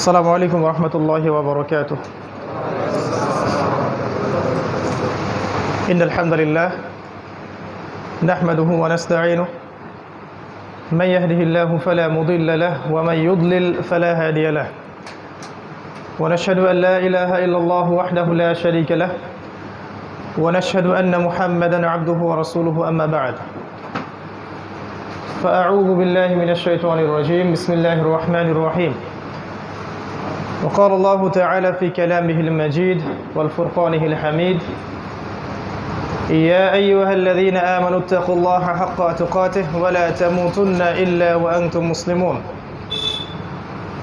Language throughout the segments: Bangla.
السلام عليكم ورحمة الله وبركاته. إن الحمد لله نحمده ونستعينه من يهده الله فلا مضل له ومن يضلل فلا هادي له ونشهد أن لا إله إلا الله وحده لا شريك له ونشهد أن محمدا عبده ورسوله أما بعد فأعوذ بالله من الشيطان الرجيم بسم الله الرحمن الرحيم. وقال الله تعالى في كلامه المجيد والفرقانه الحميد يا أيها الذين آمنوا اتقوا الله حق تقاته ولا تموتن إلا وأنتم مسلمون.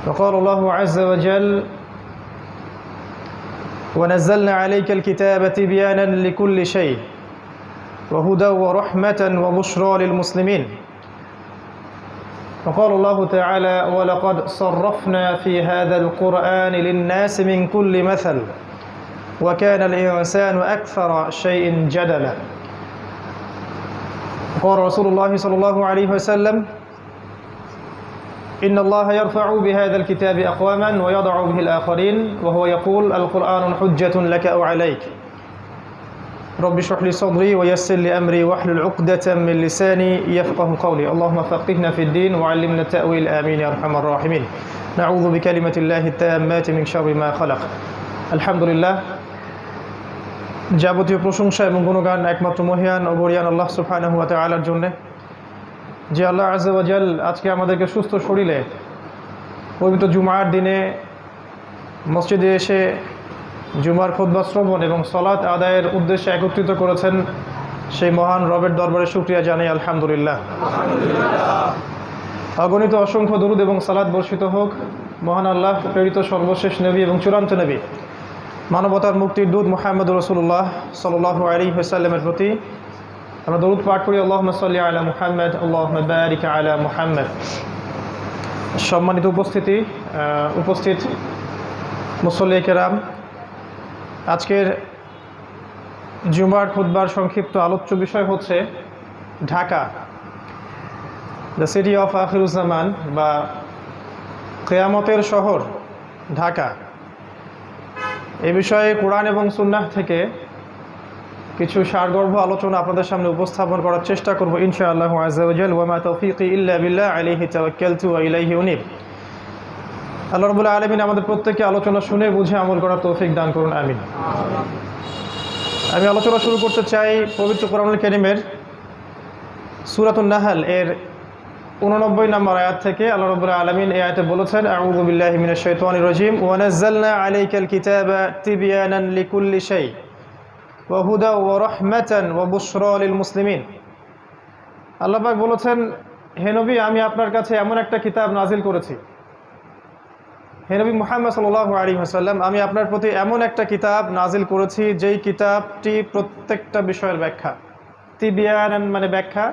وقال الله عز وجل ونزلنا عليك الكتاب تبيانا لكل شيء وهدى ورحمة وبشرى للمسلمين. وقال الله تعالى ولقد صرفنا في هذا القرآن للناس من كل مثل وكان الإنسان أكثر شيء جدلا. قال رسول الله صلى الله عليه وسلم إن الله يرفع بهذا الكتاب أقواما ويضع به الآخرين وهو يقول القرآن حجة لك أو عليك رب اشرح لي صدري ويسر لي أمري واحلل عقدة من لساني يفقه قولي اللهم فقهنا في الدين وعلمنا التأويل آمين يا أرحم الراحمين. نعوذ بكلمة الله التامات من شر ما خلق. الحمد لله যাবতীয় প্রশংসা এবং গুণগান একমাত্র মহিয়ান ও বরিয়ান আল্লাহ সুবহানাহু ওয়া তাআলার জন্য, যে আল্লাহ আযজা ওয়া জাল আজকে আমাদেরকে সুস্থ শরীরে পবিত্র জুমার দিনে মসজিদে এসে জুমার খুতবা শ্রবণ এবং সালাত আদায়ের উদ্দেশ্যে একত্রিত করেছেন, সেই মহান রবের দরবারে শুকরিয়া জানাই আলহামদুলিল্লাহ। অগণিত অসংখ্য দরুদ এবং সালাত বর্ষিত হোক মহান আল্লাহ প্রেরিত সর্বশেষ নবী এবং চূড়ান্ত নবী মানবতার মুক্তির দূত মুহাম্মদুর রাসূলুল্লাহ সাল্লাল্লাহু আলাইহি ওয়াসাল্লামের প্রতি আমরা দরুদ পাঠ করি আল্লাহুম্মা সাল্লি আলা মুহাম্মদ আল্লাহুম্মা বারিক আলা মুহাম্মদ। সম্মানিত উপস্থিত মুসল্লি কেরাম, আজকের জুমার খুতবার সংক্ষিপ্ত আলোচ্য বিষয় হচ্ছে Dhaka, the city of Akhiruzzaman বা কিয়ামতের শহর ঢাকা। এই বিষয়ে কোরআন এবং সুন্নাহ থেকে কিছু সারগর্ভ আলোচনা আপনাদের সামনে উপস্থাপন করার চেষ্টা করব ইনশাআল্লাহু আযজা ওয়া জাল। ওয়া মা তাওফীকি ইল্লা বিল্লাহ আলাইহি তাওয়াক্কালতু ওয়া ইলাইহি উনীব। আল্লাহ রাব্বুল আলামিন আমাদের প্রত্যেককে আলোচনা শুনে বুঝে আমল করার তৌফিক দান করুন, আমিন। আমি আলোচনা শুরু করতে চাই পবিত্র কোরআনুল কারীমের সূরাতুন নাহল এর 89 নম্বর আয়াত থেকে। আল্লাহ রাব্বুল আলামিন এই আয়াতে বলেছেন আউযু বিল্লাহি মিনাশ শাইতানির রাজীম ওয়া নাযালনা আলাইকাল কিতাবা তিবয়ানান লিকুল্লি শাই ওয়া হুদা ওয়া রাহমাতান ওয়া বুশরা লিল মুসলিমিন। আল্লাহ পাক বলেছেন, হে নবী, আমি আপনার কাছে এমন একটা কিতাব নাজিল করেছি। হে নবী মুহাম্মদ সাল্লাল্লাহু আলাইহি ওয়াসাল্লাম, আমি আপনার প্রতি এমন একটা কিতাব নাজিল করেছি যেই কিতাবটি প্রত্যেকটা বিষয়ের ব্যাখ্যা। তিবয়ানান মানে ব্যাখ্যা,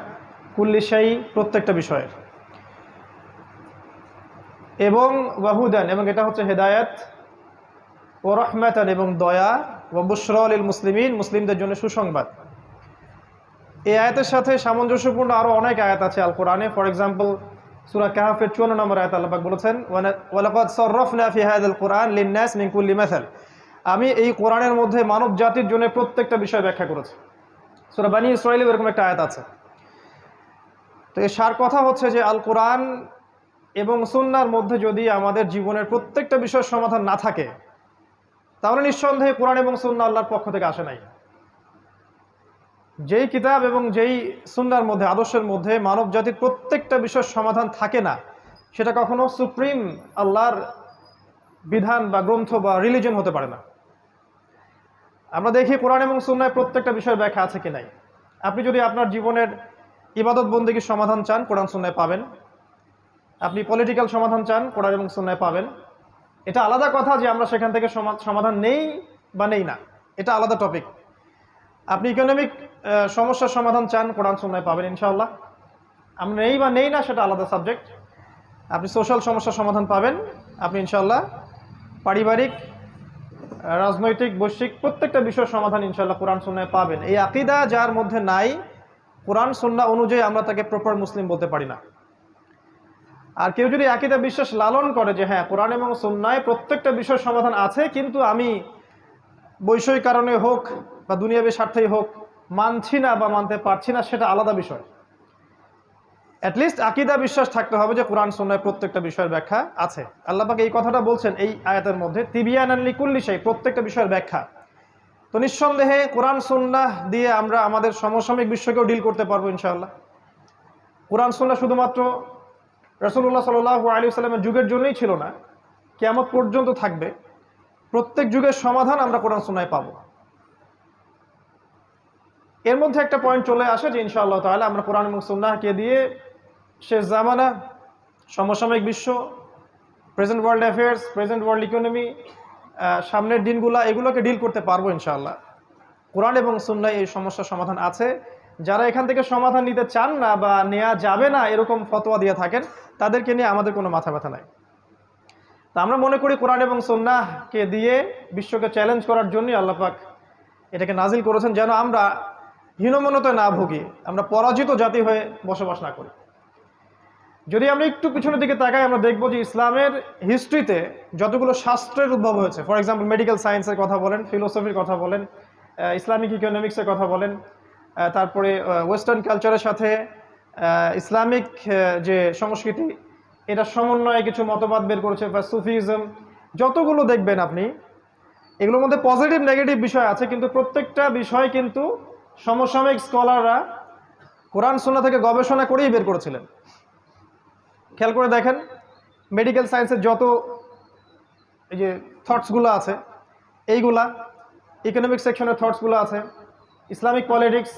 কুল্লি শাই প্রত্যেকটা বিষয়ের, এবং ওয়াহুদান এবং এটা হচ্ছে হেদায়েত, ও রাহমাতান এবং দয়া, ওয়া বুশরা লিল মুসলিমিন মুসলিমদের জন্য সুসংবাদ। এই আয়াতের সাথে সামঞ্জস্যপূর্ণ আরও অনেক আয়াত আছে আল কোরআনে। ফর এক্সাম্পল সূরা কাহফের 54 নম্বর আয়াতে আল্লাহ পাক বলেছেন ওয়ালাকাদ সাররাফনা ফি হাযাল কুরআন লিন-নাস মিন কুল্লি মাসাল, আমি এই কোরআনের মধ্যে মানব জাতির জন্য প্রত্যেকটা বিষয় ব্যাখ্যা করেছি। সূরা বানী ইসরাঈলে এরকম একটা আয়াত আছে। তো এর সার কথা হচ্ছে যে আল কোরআন এবং সুন্নাহর মধ্যে যদি আমাদের জীবনের প্রত্যেকটা বিষয়ের সমাধান না থাকে, তাহলে নিঃসন্দেহে কোরআন এবং সুন্নাহ আল্লাহর পক্ষ থেকে আসে নাই। যেই কিতাব এবং যেই সুন্নাহর মধ্যে, আদর্শের মধ্যে মানব জাতির প্রত্যেকটা বিষয়ের সমাধান থাকে না, সেটা কখনো সুপ্রিম আল্লাহর বিধান বা গ্রন্থ বা রিলিজন হতে পারে না। আমরা দেখি কোরআন এবং সুন্নাহয় প্রত্যেকটা বিষয়ের ব্যাখ্যা আছে কি নাই। আপনি যদি আপনার জীবনের ইবাদত বন্দেগীর সমাধান চান, কোরআন সুন্নাহয় পাবেন। আপনি পলিটিক্যাল সমাধান চান, কোরআন এবং সুন্নাহয় পাবেন। এটা আলাদা কথা যে আমরা সেখান থেকে সমাধান নেই বা নেই না, এটা আলাদা টপিক। আপনি ইকোনমিক সমস্যার সমাধান চান, কোরআন সুন্নাহয় পাবেন ইনশাআল্লাহ। আমরা নেই বা নেই না সেটা আলাদা সাবজেক্ট। আপনি সোশ্যাল সমস্যার সমাধান পাবেন আপনি ইনশাআল্লাহ। পারিবারিক, রাজনৈতিক, বৈশ্বিক প্রত্যেকটা বিষয়ের সমাধান ইনশাআল্লাহ কোরআন সুন্নাহয় পাবেন। এই আকীদা যার মধ্যে নাই, কোরআন সুন্নাহ অনুযায়ী আমরা তাকে প্রপার মুসলিম বলতে পারি না। আর কেউ যদি আকীদা বিশ্বাস লালন করে যে হ্যাঁ কোরআন এবং সুন্নায় প্রত্যেকটা বিষয়ের সমাধান আছে, কিন্তু আমি বৈষয়িক কারণে হোক বা দুনিয়াবী স্বার্থেই হোক মানছি না বা মানতে পারছি না, সেটা আলাদা বিষয়। অ্যাটলিস্ট আকীদা বিশ্বাস থাকতে হবে যে কোরআন সুন্নায় প্রত্যেকটা বিষয়ের ব্যাখ্যা আছে। আল্লাহ পাক এই কথাটা বলছেন এই আয়াতের মধ্যে, তিবিয়ানান লিকুল্লি শাই, প্রত্যেকটা বিষয়ের ব্যাখ্যা। তো নিঃসন্দেহে কোরআন সুন্নাহ দিয়ে আমরা আমাদের সমসাময়িক বিশ্বকেও ডিল করতে পারবো ইনশাআল্লাহ। কোরআন সুন্নাহ শুধুমাত্র রাসূলুল্লাহ সাল্লাল্লাহু আলাইহি ওয়াসাল্লামের যুগের জন্যই ছিল না, কিয়ামত পর্যন্ত থাকবে। প্রত্যেক যুগের সমাধান আমরা কোরআন সুন্নায় পাবো। এর মধ্যে একটা পয়েন্ট চলে আসে যে ইনশাআল্লাহ তাআলা আমরা কোরআন এবং সুন্নাহকে দিয়ে শেষ জামানা, সমসাময়িক বিশ্ব, present world affairs, present world economy, সামনের দিনগুলা, এগুলোকে ডিল করতে পারবো ইনশাআল্লাহ। কোরআন এবং সুন্নায় এই সমস্যার সমাধান আছে। যারা এখান থেকে সমাধান নিতে চান না বা নেওয়া যাবে না এরকম ফতোয়া দিয়ে থাকেন, তাদেরকে নিয়ে আমাদের কোনো মাথা ব্যথা নাই। তা আমরা মনে করি কোরআন এবং সুন্নাহকে দিয়ে বিশ্বকে চ্যালেঞ্জ করার জন্যই আল্লাহ পাক এটাকে নাজিল করেছেন, যেন আমরা হীনমন্যতায় না ভুগি, আমরা পরাজিত জাতি হয়ে বসবাস না করি। যদি আমরা একটু পিছনের দিকে তাকাই, আমরা দেখব যে ইসলামের হিস্ট্রিতে যতগুলো শাস্ত্রের উদ্ভব হয়েছে, ফর এক্সাম্পল মেডিকেল সায়েন্সের কথা বলেন, ফিলোসফির কথা বলেন, ইসলামিক ইকোনমিক্সের কথা বলেন, তারপরে ওয়েস্টার্ন কালচারের সাথে ইসলামিক যে সংস্কৃতি, এটা সমন্বয়ে কিছু মতবাদ বের করেছে, বা সুফিজম, যতগুলো দেখবেন আপনি, এগুলোর মধ্যে পজিটিভ নেগেটিভ বিষয় আছে, কিন্তু প্রত্যেকটা বিষয় কিন্তু সমসাময়িক স্কলাররা কোরআন সুন্নাহ থেকে গবেষণা করেই বের করেছিলেন। খেয়াল করে দেখেন, মেডিকেল সায়েন্সের যত এই যে থটসগুলো আছে, এইগুলা ইকোনমিক সেকশনের থটসগুলো আছে, ইসলামিক পলিটিক্স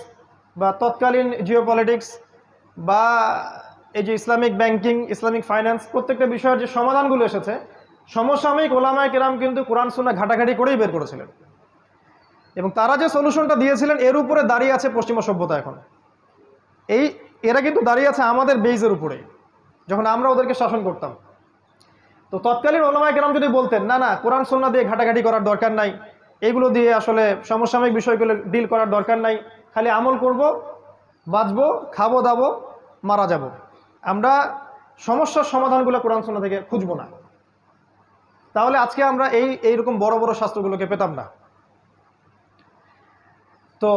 বা তৎকালীন জিও পলিটিক্স বা এই যে ইসলামিক ব্যাংকিং, ইসলামিক ফাইন্যান্স, প্রত্যেকটা বিষয়ের যে সমাধানগুলো এসেছে, সমসাময়িক ওলামায়ে কেরাম কিন্তু কোরআন সুন্নাহ ঘাটাঘাটি করেই বের করেছিলেন। এবং তারা যে সলিউশনটা দিয়েছিলেন, এর উপরে দাঁড়িয়ে আছে পশ্চিমা সভ্যতা। এখন এরা কিন্তু দাঁড়িয়ে আছে আমাদের বেইজের উপরে, যখন আমরা ওদেরকে শাসন করতাম। তো তৎকালীন ওলামায়ে কেরাম যদি বলতেন না না কোরআন সুন্নাহ দিয়ে ঘাটাঘাটি করার দরকার নাই, এইগুলো দিয়ে আসলে সমসাময়িক বিষয়গুলো ডিল করার দরকার নাই, খালি আমল করব, বাঁচবো, খাবো দাবো, মারা যাব, আমরা সমস্যার সমাধানগুলো কোরআন সুন্নাহ থেকে খুঁজবো না, তাহলে আজকে আমরা এইরকম বড় বড় শাস্ত্রগুলোকে পেতাম না। তো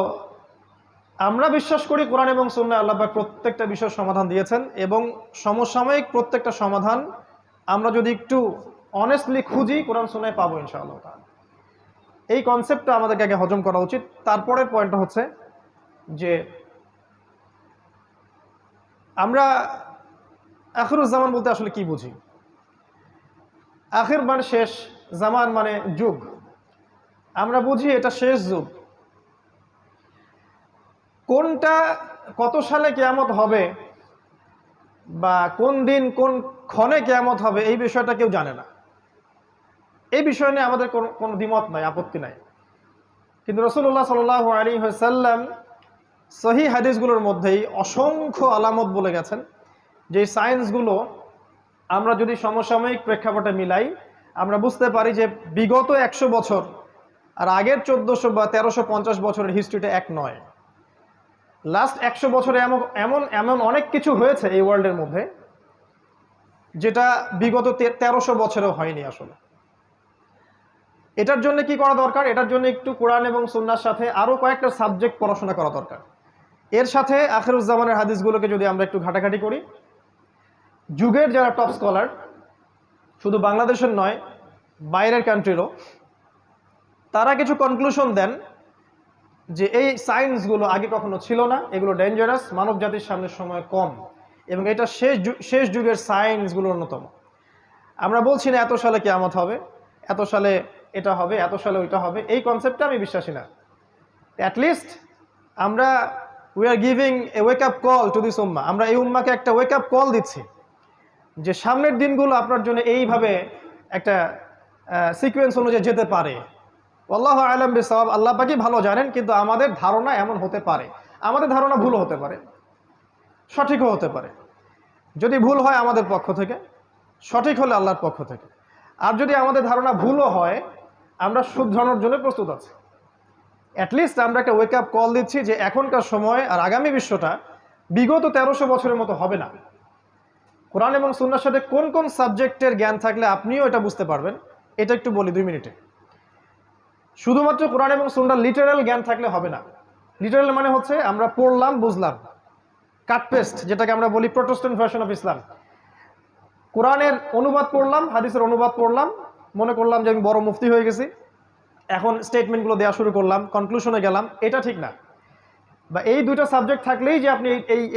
আমরা বিশ্বাস করি কোরআন এবং সুন্নাহ আল্লাহ পাক প্রত্যেকটা বিষয়ের সমাধান দিয়েছেন, এবং সমসাময়িক প্রত্যেকটা সমাধান আমরা যদি একটু অনেস্টলি খুঁজি কোরআন সুন্নাহে পাবো ইনশাআল্লাহ। এই কনসেপ্টটা আমাদেরকে আগে হজম করা উচিত। তারপরের পয়েন্টটা হচ্ছে যে আমরা আখিরুজ্জামান বলতে আসলে কি বুঝি। আখির মানে শেষ, জামান মানে যুগ। আমরা বুঝি এটা শেষ যুগ। কোনটা কত সালে কিয়ামত হবে বা কোন দিন কোন ক্ষণে কিয়ামত হবে, এই বিষয়টা কেউ জানে না। এই বিষয় নিয়ে আমাদের কোনো দ্বিমত নাই, আপত্তি নাই। কিন্তু রাসূলুল্লাহ সাল্লাল্লাহু আলাইহি ওয়াসাল্লাম সহিহ হাদিসগুলোর মধ্যেই অসংখ্য আলামত বলে গেছেন, যে সায়েন্সগুলো আমরা যদি সমসাময়িক প্রেক্ষাপটে মিলাই, আমরা বুঝতে পারি যে বিগত 100 বছর আর আগের 1400 বা 1350 বছরের হিস্ট্রিটা এক নয়। লাস্ট 100 বছরে এমন এমন অনেক কিছু হয়েছে এই ওয়ার্ল্ডের মধ্যে, যেটা বিগত 1300 বছরেও হয়নি আসলে। এটার জন্য কি করা দরকার? এটার জন্য একটু কোরআন এবং সুন্নাহর সাথে আরও কয়েকটা সাবজেক্ট পড়াশোনা করা দরকার। এর সাথে আখিরুজ্জামানের হাদিসগুলোকে যদি আমরা একটু ঘাটাঘাটি করি, যুগের যারা টপ স্কলার, শুধু বাংলাদেশের নয় বাইরের কান্ট্রিরও, তারা কিছু কনক্লুশন দেন যে এই সায়েন্সগুলো আগে কখনো ছিল না, এগুলো ডেঞ্জারাস, মানব জাতির সামনে সময় কম, এবং এটা শেষ যুগের সায়েন্সগুলোর অন্যতম। আমরা বলছি না এত সালে কিয়ামত হবে, এত সালে এটা হবে, এত সালে ওইটা হবে, এই কনসেপ্টটা আমি বিশ্বাসী না। অ্যাটলিস্ট আমরা we are giving a wake up call to this উম্মাহ। আমরা এই উম্মাকে একটা ওয়েক আপ কল দিচ্ছি যে সামনের দিনগুলো আপনার জন্য এইভাবে একটা সিকোয়েন্স অনুযায়ী যেতে পারে। আল্লাহু আ'লাম বিসওয়াব, আল্লাহ পাকই ভালো জানেন, কিন্তু আমাদের ধারণা এমন হতে পারে, আমাদের ধারণা ভুল হতে পারে, সঠিকও হতে পারে। যদি ভুল হয় আমাদের পক্ষ থেকে, সঠিক হলে আল্লাহর পক্ষ থেকে। আর যদি আমাদের ধারণা ভুলও হয়, আমরা শুধরানোর জন্য প্রস্তুত আছি। অ্যাটলিস্ট আমরা একটা ওয়েক আপ কল দিচ্ছি যে এখনকার সময় আর আগামী বিশ্বটা বিগত 1300 বছরের মতো হবে না। কোরআন এবং সুন্নাহর সাথে কোন কোন সাবজেক্টের জ্ঞান থাকলে আপনিও এটা বুঝতে পারবেন, এটা একটু বলি 2 মিনিটে। শুধুমাত্র কোরআন এবং সুন্নাহর লিটারাল জ্ঞান থাকলে হবে না। লিটারাল মানে হচ্ছে আমরা পড়লাম বুঝলাম, কাট পেস্ট যেটাকে আমরা বলি প্রোটেস্ট্যান্ট ভার্সন অফ ইসলাম। কোরআনের অনুবাদ পড়লাম, হাদিসের অনুবাদ পড়লাম, মনে করলাম যে আমি বড় মুফতি হয়ে গেছি, এখন স্টেটমেন্টগুলো দেওয়া শুরু করলাম, কনক্লুশনে গেলাম, এটা ঠিক না। বা এই দুটো সাবজেক্ট থাকলেই যে আপনি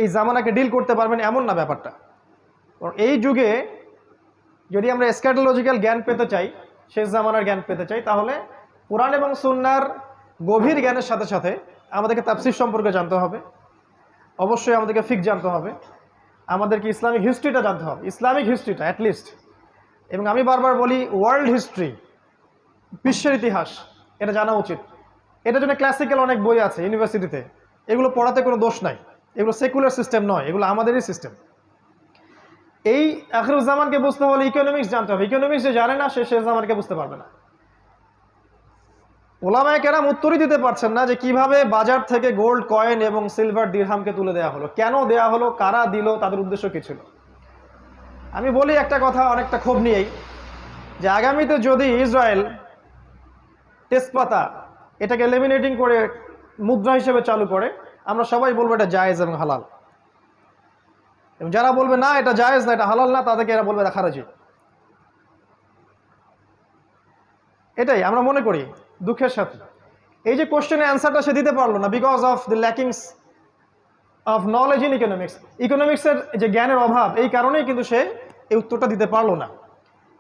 এই জামানাকে ডিল করতে পারবেন এমন না ব্যাপারটা। এই যুগে যদি আমরা এসক্যাটোলজিক্যাল জ্ঞান পেতে চাই, শেষ জামানার জ্ঞান পেতে চাই, তাহলে কোরআন এবং সুন্নাহর গভীর জ্ঞানের সাথে সাথে আমাদেরকে তাফসীর সম্পর্কে জানতে হবে, অবশ্যই আমাদেরকে ফিকহ জানতে হবে, আমাদেরকে ইসলামিক হিস্ট্রিটা জানতে হবে, ইসলামিক হিস্ট্রিটা অ্যাটলিস্ট। এবং আমি বারবার বলি ওয়ার্ল্ড হিস্ট্রি, বিশ্বের ইতিহাস, এটা জানা উচিত। এটার জন্য ক্লাসিক্যাল অনেক বই আছে ইউনিভার্সিটিতে, এগুলো পড়াতে কোনো দোষ নাই, এগুলো সেকুলার সিস্টেম নয়, এগুলো আমাদেরই সিস্টেম। এই আখিরুজ্জামানকে বুঝতে হলে ইকোনমিক্স জানতে হবে। ইকোনমিক্স যে জানে না সে শেষ জামানকে বুঝতে পারবে না। ওলামায়ে কেরাম উত্তরই দিতে পারছেন না যে কিভাবে বাজার থেকে গোল্ড কয়েন এবং সিলভার দিরহামকে তুলে দেওয়া হলো, কেন দেওয়া হলো, কারা দিল, তাদের উদ্দেশ্য কী ছিল। আমি বলি একটা কথা অনেকটা ক্ষোভ নিয়েই, যে আগামীতে যদি ইসরায়েল তেজপাতা এটাকে লেমিনেটিং করে মুদ্রা হিসেবে চালু করে, আমরা সবাই বলবো এটা জায়েজ এবং হালাল। এবং যারা বলবে না এটা জায়েজ না, এটা হালাল না, তাদেরকে এরা বলবে এটা খারাজি। এটাই আমরা মনে করি দুঃখের সাথে। এই যে কোশ্চেনের অ্যান্সারটা সে দিতে পারলো না because of the lackings of knowledge in economics. ইকোনমিক্সের যে জ্ঞানের অভাব, এই কারণেই কিন্তু সে এই উত্তরটা দিতে পারলো না।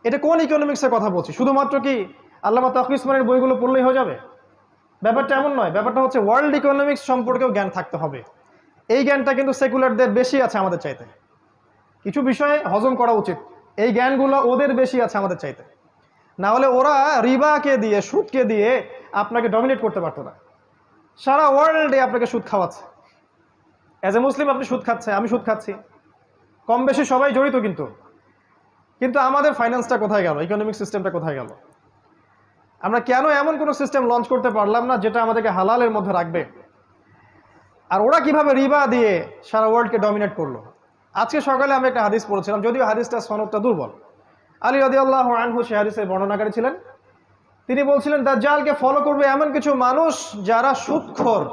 এটা কোন ইকোনমিক্সের কথা বলছি? শুধুমাত্র কি আল্লামা তাকি উসমানীর বইগুলো পড়লেই হয়ে যাবে? ব্যাপারটা এমন নয়। ব্যাপারটা হচ্ছে ওয়ার্ল্ড ইকোনমিক্স সম্পর্কেও জ্ঞান থাকতে হবে। এই জ্ঞানটা কিন্তু সেকুলারদের বেশি আছে আমাদের চাইতে। কিছু বিষয়ে হজম করা উচিত, এই জ্ঞানগুলো ওদের বেশি আছে আমাদের চাইতে। না হলে ওরা রিবাকে দিয়ে, সুদকে দিয়ে আপনাকে ডমিনেট করতে পারতো না। সারা ওয়ার্ল্ডে আপনাকে সুদ খাওয়াচ্ছে। অ্যাজ এ মুসলিম আপনি সুদ খাচ্ছে, আমি সুদ খাচ্ছি, কম বেশি সবাই জড়িত। কিন্তু আমাদের ফাইন্যান্সটা কোথায় গেল? ইকোনমিক সিস্টেমটা কোথায় গেল? আমরা কেন এমন কোনো সিস্টেম লঞ্চ করতে পারলাম না যেটা আমাদেরকে হালালের মধ্যে রাখবে? আর ওরা কিভাবে রিবা দিয়ে সারা ওয়ার্ল্ডকে ডমিনেট করলো? আজকে সকালে আমি একটা হাদিস পড়েছিলাম, যদিও হাদিসটা সনদটা দুর্বল। আলী রাদিয়াল্লাহু আনহু সে হাদিসের বর্ণনাকারী ছিলেন। তিনি বলছিলেন দাজ্জালকে ফলো করবে এমন কিছু মানুষ যারা সুদখোর,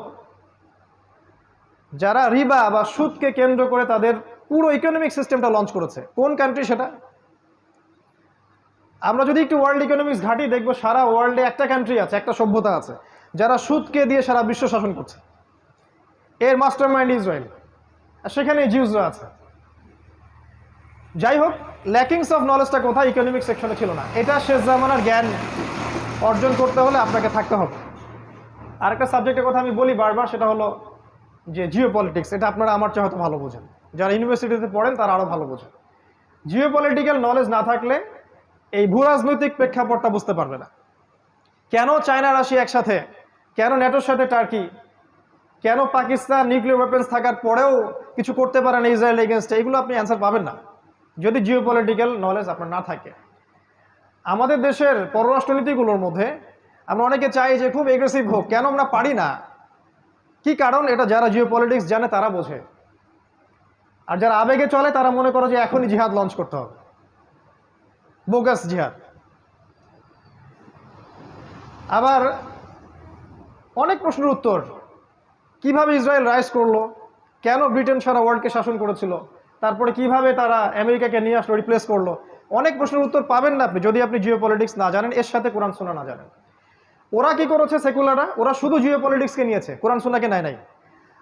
যারা রিবা বা সুদকে কেন্দ্র করে তাদের পুরো ইকোনমিক সিস্টেমটা লঞ্চ করেছে। কোন কান্ট্রি সেটা? আমরা যদি একটু ওয়ার্ল্ড ইকোনমিক্স ঘাঁটি, দেখবো সারা ওয়ার্ল্ডে একটা কান্ট্রি আছে, একটা সভ্যতা আছে যারা সুদকে দিয়ে সারা বিশ্ব শাসন করছে। এর মাস্টার মাইন্ড ইসরায়েল, আর সেখানে জিউসরা আছে। যাই হোক, ল্যাকিংস অফ নলেজটা কোথায়? ইকোনমিক সেকশনে ছিল না। এটা শেষ জামানার জ্ঞান অর্জন করতে হলে আপনাকে থাকতে হবে। আরেকটা সাবজেক্টের কথা আমি বলি বারবার, সেটা হলো যে জিও পলিটিক্স। এটা আপনারা আমার চেয়ে হয়তো ভালো বোঝেন, যারা ইউনিভার্সিটিতে পড়েন তারা আরও ভালো বোঝেন। জিও পলিটিক্যাল নলেজ না থাকলে এই ভূ রাজনৈতিক প্রেক্ষাপটটা বুঝতে পারবে না। কেন চায়না রাশিয়া একসাথে, কেন ন্যাটোর সাথে টার্কি, কেন পাকিস্তান নিউক্লিয়ার ওয়েপন্স থাকার পরেও কিছু করতে পারে না ইসরায়েল এগেনস্টে, এগুলো আপনি অ্যান্সার পাবেন না যদি জিও পলিটিক্যাল নলেজ আপনার না থাকে। আমাদের দেশের পররাষ্ট্রনীতিগুলোর মধ্যে আমরা অনেকে চাই যে খুব এগ্রেসিভ হোক, কেন আমরা পারি না? কি কারণ? এটা যারা জিও পলিটিক্স জানে তারা বোঝে। আর যারা আবেগে চলে তারা মনে করে যে এখনই জিহাদ লঞ্চ করতে হবে, বোগাস জিহাদ। আবার অনেক প্রশ্নের উত্তর, কিভাবে ইসরায়েল রাইজ করলো, কেন ব্রিটেন সারা ওয়ার্ল্ডকে শাসন করেছিল, তারপরে কিভাবে তারা আমেরিকাকে নিয়ে আসলো, রিপ্লেস করলো, অনেক প্রশ্নের উত্তর পাবেন না আপনি যদি আপনি জিও পলিটিক্স না জানেন, এর সাথে কোরআন সুন্নাহ না জানেন। ওরা কি করেছে সেকুলাররা? ওরা শুধু জিও পলিটিক্সকে নিয়েছে, কোরআন সুন্নাহকে নেয় নাই।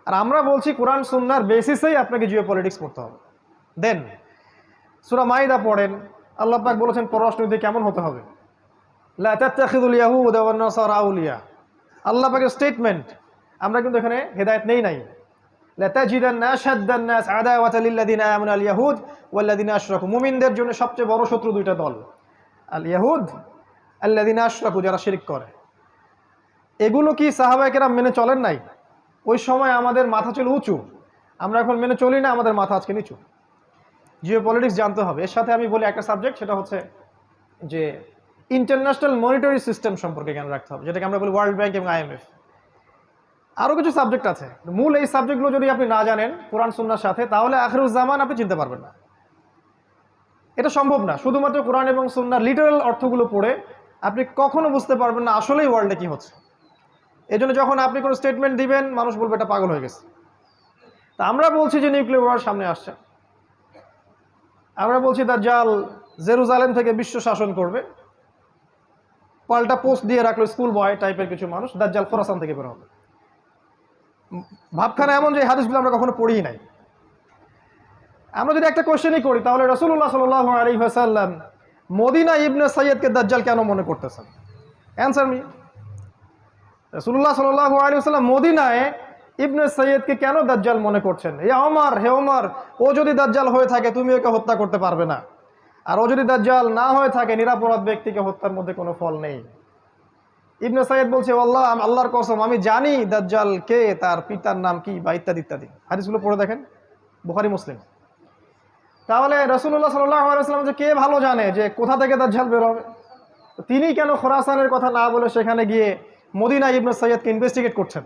আর আমরা বলছি কোরআন সুন্নাহর বেসিসেই আপনাকে জিও পলিটিক্স পড়তে হবে। দেন সূরা মাইদা পড়েন, আল্লাহ পাক বলেছেন পররাষ্ট্রনীতি কেমন হতে হবে। লা তাত্তাখিযুল ইয়াহুদা ওয়ান নাসারা আউলিয়া, আল্লাহ পাকের স্টেটমেন্ট। আমরা কিন্তু এখানে হেদায়েত নেই নাই। লা তাজিদান্না আশাদ্দান নাস আদাওয়াতাল লিল্লাযিনা আমানু আল ইয়াহুদ ওয়াল্লাযিনা আশরাকু, মুমিনদের জন্য সবচেয়ে বড় শত্রু দুইটা দল, আল ইয়াহুদ আল্লাযিনা আশরাকু, যারা শিরক করে। এগুলো কি সাহাবায়ে কেরাম মেনে চলেন নাই? ওই সময় আমাদের মাথা ছিল উঁচু, আমরা এখন মেনে চলি না, আমাদের মাথা আজকে নিচু। জিও পলিটিক্স জানতে হবে। এর সাথে আমি বলি একটা সাবজেক্ট, সেটা হচ্ছে যে ইন্টারন্যাশনাল মনিটারি সিস্টেম সম্পর্কে জ্ঞান রাখতে হবে, যেটাকে আমরা বলি ওয়ার্ল্ড ব্যাংক এবং IMF। আরও কিছু সাবজেক্ট আছে, মূল এই সাবজেক্টগুলো যদি আপনি না জানেন কোরআন সুন্নাহর সাথে, তাহলে আখিরুজ্জামান আপনি চিনতে পারবেন না। এটা সম্ভব না। শুধুমাত্র কোরআন এবং সুন্নাহর লিটারাল অর্থগুলো পড়ে আপনি কখনো বুঝতে পারবেন না আসলেই ওয়ার্ল্ডে কি হচ্ছে। এই জন্য যখন আপনি কোনো স্টেটমেন্ট দিবেন মানুষ বলবে এটা পাগল হয়ে গেছে। তা আমরা বলছি যে নিউক্লিয়ার ওয়ার সামনে আসছে, আমরা বলছি দাজ্জাল জেরুজালেম থেকে বিশ্ব শাসন করবে, পাল্টা পোস্ট দিয়ে রাখলো স্কুল বয় টাইপের কিছু মানুষ, দাজ্জাল খোরাসান থেকে বের হবে। ভাবখানা এমন যে হাদিসগুলো আমরা কখনো পড়িই নাই। আমরা যদি একটা কোশ্চেনই করি তাহলে রাসূলুল্লাহ সাল্লাল্লাহু আলাইহি ওয়াসাল্লাম মদিনা ইবনে সাইয়্যদকে দাজ্জাল কেন মনে করতেছেন? Answer me. রাসূলুল্লাহ সাল্লাল্লাহু আলাইহি ওয়াসাল্লাম মদিনায় ইবনে সাইয়্যদকে কেন দাজ্জাল মনে করছেন? হে ওমর, ও যদি দাজ্জাল হয়ে থাকে তুমি ওকে হত্যা করতে পারবে না, আর ও যদি দাজ্জাল না হয়ে থাকে নিরাপরাধ ব্যক্তিকে হত্যার মধ্যে কোনো ফল নেই। ইবনে সাইয়্যদ বলছে আল্লাহর কসম আমি জানি দাজ্জাল কে, তার পিতার নাম কি, বা ইত্যাদি ইত্যাদি। হাদিসগুলো পড়ে দেখেন, বুখারী মুসলিম। তাহলে রাসূলুল্লাহ সাল্লাল্লাহু আলাইহি ওয়াসাল্লাম যে কে ভালো জানে যে কোথা থেকে দাজ্জাল বের হবে, তিনি কেন খোরাসানের কথা না বলে সেখানে গিয়ে মদিনা ইবনে সাইয়্যদকে ইনভেস্টিগেট করছেন?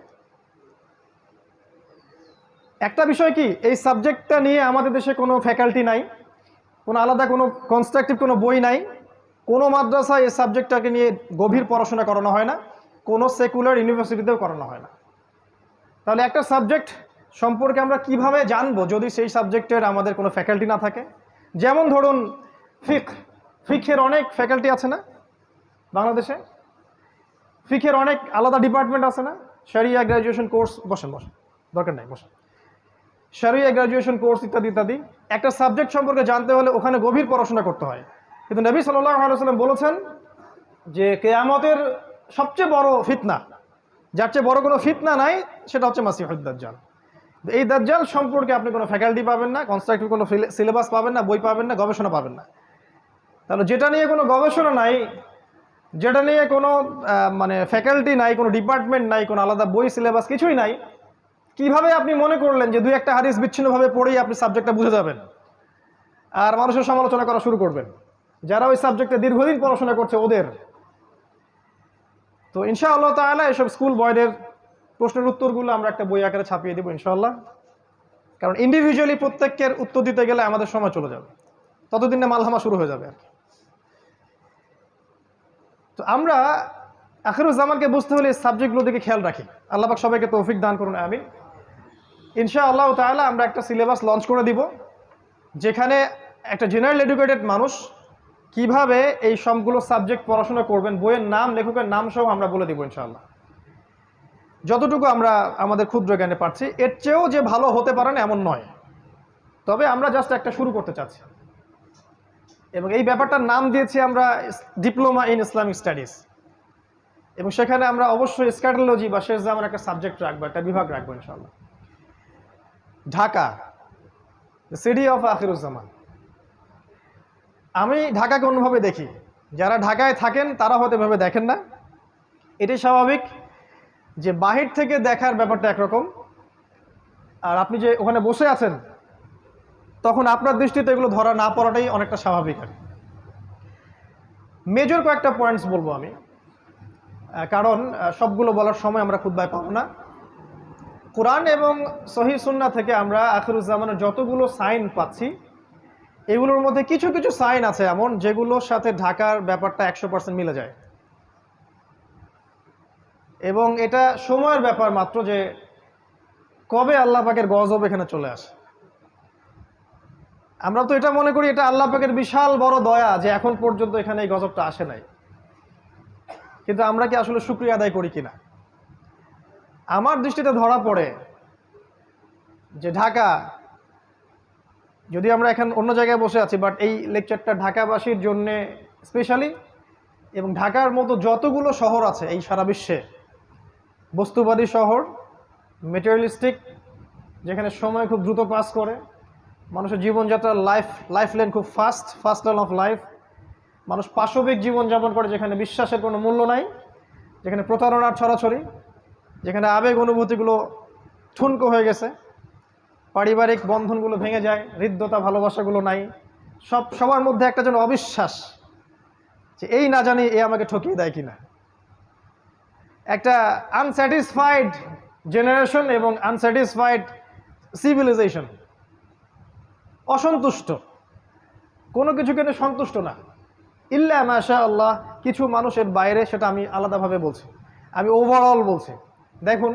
একটা বিষয় কি, এই সাবজেক্টটা নিয়ে আমাদের দেশে কোনো ফ্যাকাল্টি নাই, কোনো আলাদা কোনো কনস্ট্রাকটিভ কোনো বই নাই, কোনো মাদ্রাসায় এই সাবজেক্টটাকে নিয়ে গভীর পড়াশোনা করানো হয় না, কোনো সেকুলার ইউনিভার্সিটিতেও করানো হয় না। তাহলে একটা সাবজেক্ট সম্পর্কে আমরা কিভাবে জানবো যদি সেই সাবজেক্টের আমাদের কোনো ফ্যাকাল্টি না থাকে? যেমন ধরুন ফিকের অনেক ফ্যাকাল্টি আছে না বাংলাদেশে, ফিকের অনেক আলাদা ডিপার্টমেন্ট আছে না, শরিয়া গ্র্যাজুয়েশন কোর্স, বসেন দরকার নাই, বসেন, শরিয়া গ্র্যাজুয়েশন কোর্স ইত্যাদি ইত্যাদি। একটা সাবজেক্ট সম্পর্কে জানতে হলে ওখানে গভীর পড়াশোনা করতে হয়। কিন্তু নবী সাল্লাল্লাহু আলাইহি ওয়াসাল্লাম বলেছেন যে কিয়ামতের সবচেয়ে বড় ফিতনা, যার চেয়ে বড় কোনো ফিতনা নাই, সেটা হচ্ছে মাসিহুদ দাজ্জাল। এই দাজ্জাল সম্পর্কে আপনি কোনো ফ্যাকাল্টি পাবেন না, কনস্ট্রাকটিভ কোনো সিলেবাস পাবেন না, বই পাবেন না, গবেষণা পাবেন না। তাহলে যেটা নিয়ে কোনো গবেষণা নাই, যেটা নিয়ে কোনো মানে ফ্যাকাল্টি নাই, কোনো ডিপার্টমেন্ট নাই, কোনো আলাদা বই সিলেবাস কিছুই নাই, কিভাবে আপনি মনে করলেন যে দুই একটা হাদিস বিচ্ছিন্নভাবে পড়েই আপনি সাবজেক্টটা বুঝে যাবেন আর মানুষের সমালোচনা করা শুরু করবেন? যারা ওই সাবজেক্টে দীর্ঘদিন পড়াশোনা করছে ওদের। তো ইনশাআল্লাহ তাআলা এসব স্কুল বয়দের প্রশ্নের উত্তরগুলো আমরা একটা বই আকারে ছাপিয়ে দেবো ইনশাআল্লাহ, কারণ ইন্ডিভিজুয়ালি প্রত্যেকের উত্তর দিতে গেলে আমাদের সময় চলে যাবে, ততদিন না মালহামা শুরু হয়ে যাবে আর কি। তো আমরা আখিরুজ্জামানকে বুঝতে হলে এই সাবজেক্টগুলো দিকে খেয়াল রাখি। আল্লাহ পাক সবাইকে তৌফিক দান করুন, আমিন। ইনশাআল্লাহ তাআলা আমরা একটা সিলেবাস লঞ্চ করে দিব, যেখানে একটা জেনারেল এডুকেটেড মানুষ কিভাবে এই সবগুলো সাবজেক্ট পড়াশোনা করবেন, বইয়ের নাম, লেখকের নাম সহ আমরা বলে দিব ইনশাআল্লাহ, যতটুকু আমরা আমাদের ক্ষুদ্র জ্ঞানে পারছি। এর চেয়েও যে ভালো হতে পারে না এমন নয়, তবে আমরা জাস্ট একটা শুরু করতে চাচ্ছি, এবং এই ব্যাপারটার নাম দিয়েছি আমরা ডিপ্লোমা ইন ইসলামিক স্টাডিজ। এবং সেখানে আমরা অবশ্যই স্ক্যাটোলজি বা শেষ জামান একটা সাবজেক্ট রাখবো, একটা বিভাগ রাখবো ইনশাআল্লাহ। Dhaka, the city of Akhiruzzaman. আমি ঢাকাকে অন্যভাবে দেখি, যারা ঢাকায় থাকেন তারা হয়তো এভাবে দেখেন না। এটাই স্বাভাবিক যে বাহির থেকে দেখার ব্যাপারটা একরকম, আর আপনি যে ওখানে বসে আছেন তখন আপনার দৃষ্টিতে এগুলো ধরা না পড়াটাই অনেকটা স্বাভাবিক। আর মেজর কয়েকটা পয়েন্টস বলবো আমি, কারণ সবগুলো বলার সময় আমরা খুতবায় পাবো না। কোরআন এবং সহিহ সুন্নাহ থেকে আমরা আখিরুজ্জামানের যতগুলো সাইন পাচ্ছি, এগুলোর মধ্যে কিছু কিছু সাইন আছে এমন যেগুলোর সাথে ঢাকার ব্যাপারটা 100% মিলে যায়, এবং এটা সময়ের ব্যাপার মাত্র যে কবে আল্লাহ পাকের গজব এখানে চলে আসে। আমরা তো এটা মনে করি এটা আল্লাহ পাকের বিশাল বড় দয়া যে এখন পর্যন্ত এখানে এই গজবটা আসে নাই, কিন্তু আমরা কি আসলে শুকরিয়া আদায় করি কিনা? আমার দৃষ্টিতে ধরা পড়ে যে ঢাকা, যদি আমরা এখন অন্য জায়গায় বসে আছি, বাট এই লেকচারটা ঢাকাবাসীর জন্য স্পেশালি, এবং ঢাকার মতো যতগুলো শহর আছে এই সারা বিশ্বে, বস্তুবাদী শহর, মেটেরিয়ালিস্টিক, যেখানে সময় খুব দ্রুত পাস করে, মানুষের জীবনযাত্রার লাইফ লেন খুব ফাস্ট লাইন অফ লাইফ, মানুষ পাশবিক জীবনযাপন করে, যেখানে বিশ্বাসের কোনো মূল্য নাই, যেখানে প্রতারণার ছড়াছড়ি, যেখানে আবেগ অনুভূতিগুলো ঠুনকো হয়ে গেছে, পারিবারিক বন্ধনগুলো ভেঙে যায়, হৃদ্যতা ভালোবাসাগুলো নাই, সবার মধ্যে একটা যেন অবিশ্বাস যে এই না জানি এ আমাকে ঠকিয়ে দেয় কিনা, একটা আনস্যাটিসফাইড জেনারেশন এবং আনস্যাটিসফাইড সিভিলাইজেশন, অসন্তুষ্ট। কোনো কিছু কিন্তু সন্তুষ্ট না, ইল্লা মাশা আল্লাহ, কিছু মানুষের বাইরে, সেটা আমি আলাদাভাবে বলছি, আমি ওভারঅল বলছি। দেখুন,